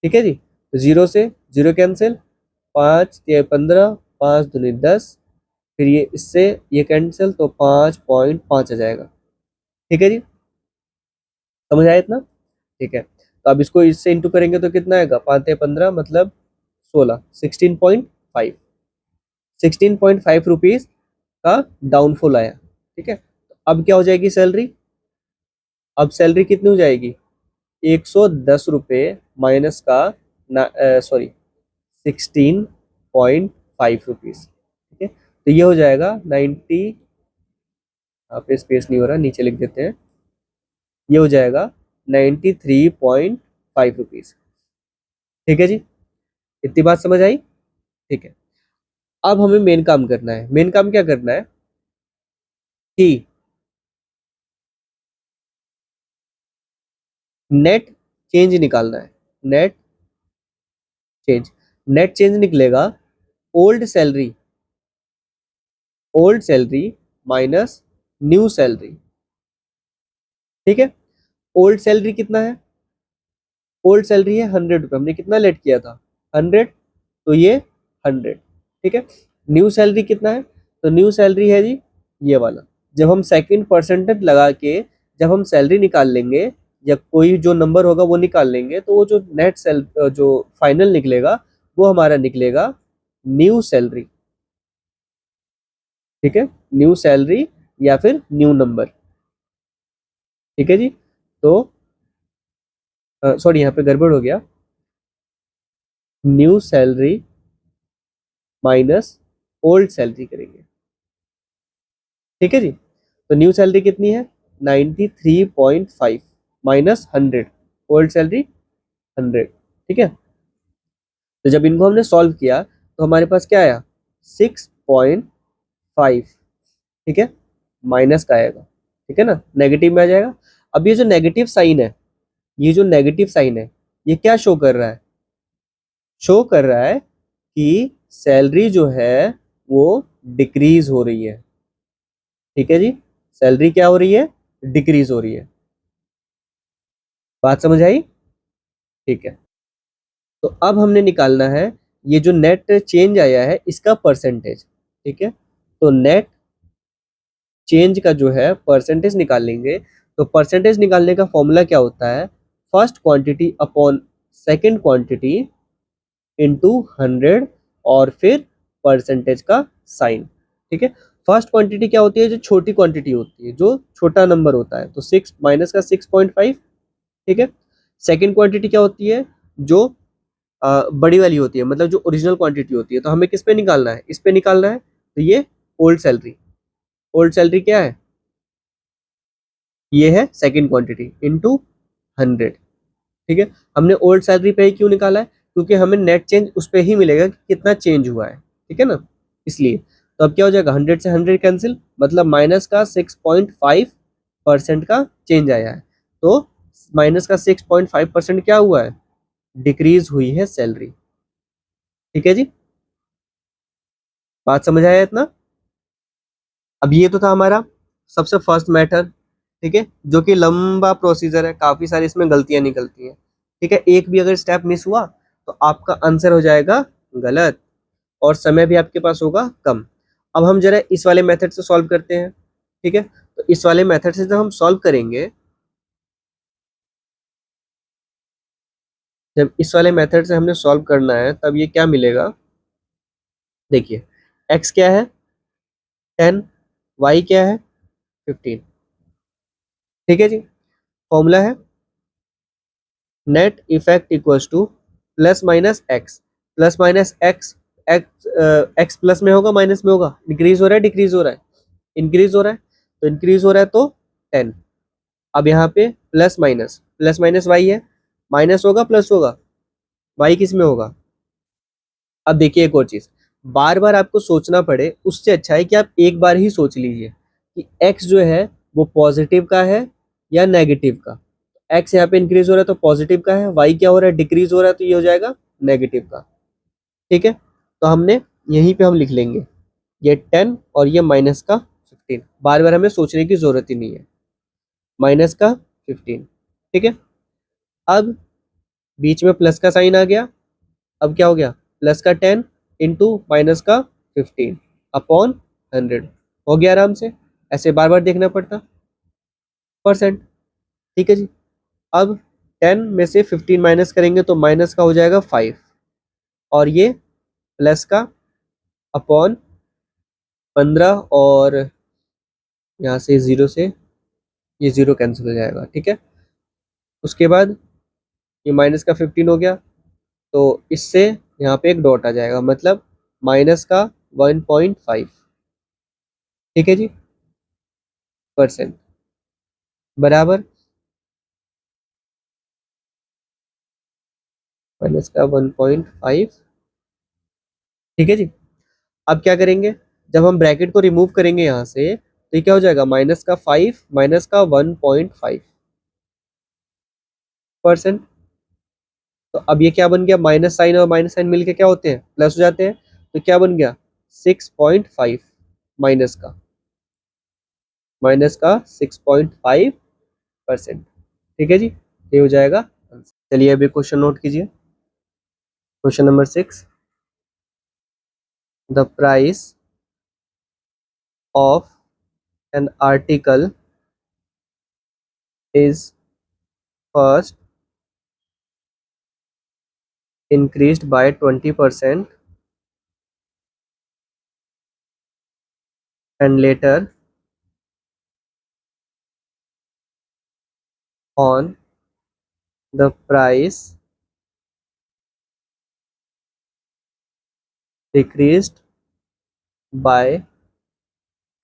ठीक है जी। तो जीरो से जीरो कैंसिल, 5 × 15, 5 × 10, फिर ये इससे ये कैंसिल, तो 5.5 आ जाएगा, ठीक है जी। समझ आया इतना? ठीक है, तो अब इसको इससे इंटू करेंगे तो कितना आएगा, 5×15 मतलब 16, 16.5, 16.5 रुपीज का डाउनफॉल आया। ठीक है, तो अब क्या हो जाएगी सैलरी, अब सैलरी कितनी हो जाएगी, 110 रुपये माइनस का, सॉरी 16.5 रुपीज। ठीक है, तो ये हो जाएगा 90, यहाँ पे स्पेस नहीं हो रहा, नीचे लिख देते हैं, ये हो जाएगा 93.5 रुपीज। ठीक है जी, इतनी बात समझ आई। ठीक है, अब हमें मेन काम करना है। मेन काम क्या करना है कि नेट चेंज निकालना है। नेट चेंज, नेट चेंज निकलेगा old salary, old salary minus new salary. ठीक है, ओल्ड सैलरी कितना है, ओल्ड सैलरी है 100 रुपये, हमने कितना लेट किया था 100, तो ये 100। ठीक है, न्यू सैलरी कितना है, तो न्यू सैलरी है जी ये वाला। जब हम सेकंड परसेंटेज लगा के जब हम सैलरी निकाल लेंगे या कोई जो नंबर होगा वो निकाल लेंगे, तो वो जो नेट सेल जो फाइनल निकलेगा वो हमारा निकलेगा न्यू सैलरी। ठीक है, न्यू सैलरी या फिर न्यू नंबर। ठीक है जी, तो सॉरी यहाँ पे गड़बड़ हो गया, new salary minus old salary करेंगे। ठीक है जी, तो न्यू सैलरी कितनी है 93.5 माइनस 100, ओल्ड सैलरी 100। ठीक है, तो जब इनको हमने सॉल्व किया तो हमारे पास क्या आया 6.5। ठीक है, माइनस का आएगा, ठीक है ना, नेगेटिव में आ जाएगा। अब ये जो नेगेटिव साइन है, ये जो नेगेटिव साइन है ये क्या शो कर रहा है, शो कर रहा है कि सैलरी जो है वो डिक्रीज हो रही है। ठीक है जी, सैलरी क्या हो रही है, डिक्रीज हो रही है। बात समझ आई। ठीक है, तो अब हमने निकालना है ये जो नेट चेंज आया है इसका परसेंटेज। ठीक है, तो नेट चेंज का जो है परसेंटेज निकालेंगे। तो परसेंटेज निकालने का फॉर्मूला क्या होता है, first quantity upon second quantity into 100 और फिर परसेंटेज का साइन। ठीक है, फर्स्ट क्वांटिटी क्या होती है, जो छोटी क्वांटिटी होती है, जो छोटा नंबर होता है, तो 6 माइनस का 6.5। ठीक है, सेकंड क्वांटिटी क्या होती है, जो बड़ी वाली होती है, मतलब जो ओरिजिनल क्वांटिटी होती है। तो हमें किस पे निकालना है, इस पे निकालना है, तो ये ओल्ड सैलरी, ओल्ड सैलरी क्या है, ये है सेकंड क्वांटिटी इनटू 100। ठीक है, हमने ओल्ड सैलरी पे ही क्यों निकाला है, क्योंकि हमें नेट चेंज उस पे ही मिलेगा कि कितना चेंज हुआ है। ठीक है ना, इसलिए। तो अब क्या हो जाएगा, 100 से 100 कैंसिल, मतलब माइनस का 6.5% का चेंज आया है। तो माइनस का 6.5% क्या हुआ है, डिक्रीज हुई है सैलरी। ठीक है जी, बात समझ आया इतना। अब ये तो था हमारा सबसे फर्स्ट मैथड। ठीक है, जो कि लंबा प्रोसीजर है, काफी सारी इसमें गलतियां निकलती हैं। ठीक है, एक भी अगर स्टेप मिस हुआ तो आपका आंसर हो जाएगा गलत और समय भी आपके पास होगा कम। अब हम जरा इस वाले मेथड से सॉल्व करते हैं। ठीक है, तो इस वाले मेथड से जब हम सॉल्व करेंगे, जब इस वाले मेथड से हमने सॉल्व करना है तब ये क्या मिलेगा, देखिए x क्या है 10, y क्या है 15। ठीक है जी, फॉर्मूला है net effect equals two plus minus X, plus minus x, x plus में होगा माइनस में होगा, इंक्रीज हो रहा है डिक्रीज हो रहा है, इंक्रीज हो रहा है, तो इंक्रीज हो रहा है तो 10। अब यहाँ पे plus minus, plus minus Y है, माइनस होगा प्लस होगा, वाई किस में होगा। अब देखिए एक और चीज, बार बार आपको सोचना पड़े उससे अच्छा है कि आप एक बार ही सोच लीजिए कि एक्स जो है वो पॉजिटिव का है या नेगेटिव का। एक्स यहाँ पे इंक्रीज हो रहा है तो पॉजिटिव का है, वाई क्या हो रहा है डिक्रीज हो रहा है तो ये हो जाएगा नेगेटिव का। ठीक है, तो हमने यहीं पे हम लिख लेंगे ये 10 और ये माइनस का 15, बार बार हमें सोचने की जरूरत ही नहीं है, माइनस का 15। ठीक है, अब बीच में प्लस का साइन आ गया, अब क्या हो गया प्लस का 10 इंटू माइनस का 15 अपॉन 100, हो गया आराम से, ऐसे बार बार देखना पड़ता परसेंट। ठीक है जी, अब 10 में से 15 माइनस करेंगे तो माइनस का हो जाएगा 5, और ये प्लस का अपॉन 15, और यहाँ से 0 से ये 0 कैंसिल हो जाएगा, ठीक है। उसके बाद ये माइनस का 15 हो गया, तो इससे यहाँ पे एक डॉट आ जाएगा, मतलब माइनस का 1.5, ठीक है जी, परसेंट, बराबर माइनस का 1.5, ठीक है जी। अब क्या करेंगे, जब हम ब्रैकेट को रिमूव करेंगे यहाँ से, तो ये क्या हो जाएगा, माइनस का 5 माइनस का 1.5%। तो अब ये क्या बन गया, माइनस साइन और माइनस साइन मिलके क्या होते हैं, प्लस हो जाते हैं, तो क्या बन गया 6.5, माइनस का 6.5%, ठीक है जी, ये हो जाएगा। चलिए अभी क्वेश्चन नोट कीजिए। Question number 6, the price of an article is first increased by 20% and later on the price decreased by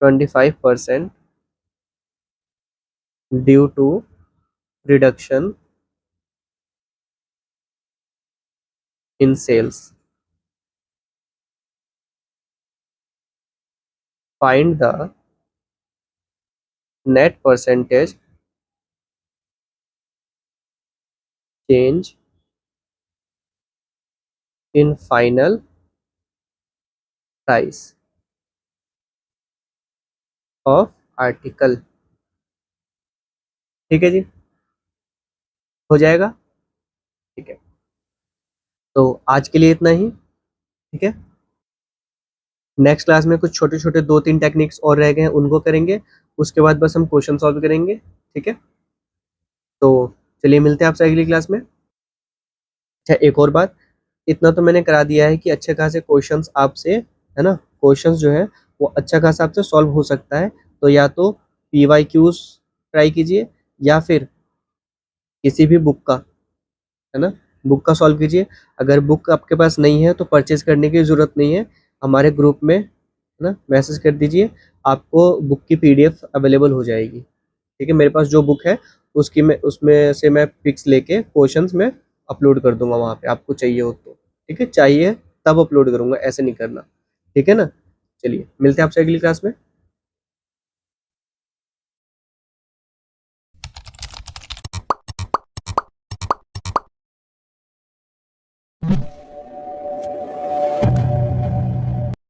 25% due to reduction in sales. Find the net percentage change in final price of article, ठीक है जी, हो जाएगा, ठीक है। तो आज के लिए इतना ही, ठीक है। नेक्स्ट क्लास में कुछ छोटे छोटे 2-3 टेक्निक्स और रह गए हैं, उनको करेंगे, उसके बाद बस हम क्वेश्चन सॉल्व करेंगे, ठीक है। तो चलिए मिलते हैं आपसे अगली क्लास में। अच्छा, एक और बात, इतना तो मैंने करा दिया है कि अच्छे खासे क्वेश्चंस आपसे, है ना, क्वेश्चंस जो है वो अच्छा खासा आपसे सॉल्व हो सकता है। तो या तो PYQs ट्राई कीजिए, या फिर किसी भी बुक का, है ना, बुक का सॉल्व कीजिए। अगर बुक आपके पास नहीं है तो परचेज करने की ज़रूरत नहीं है, हमारे ग्रुप में, है ना, मैसेज कर दीजिए, आपको बुक की PDF अवेलेबल हो जाएगी, ठीक है। मेरे पास जो बुक है उसकी मैं, उसमें से मैं पिक्स लेके क्वेश्चंस में अपलोड कर दूंगा वहाँ पे, आपको चाहिए हो तो, ठीक है, चाहिए तब अपलोड करूंगा, ऐसे नहीं करना, ठीक है ना। चलिए मिलते हैं आपसे अगली क्लास में।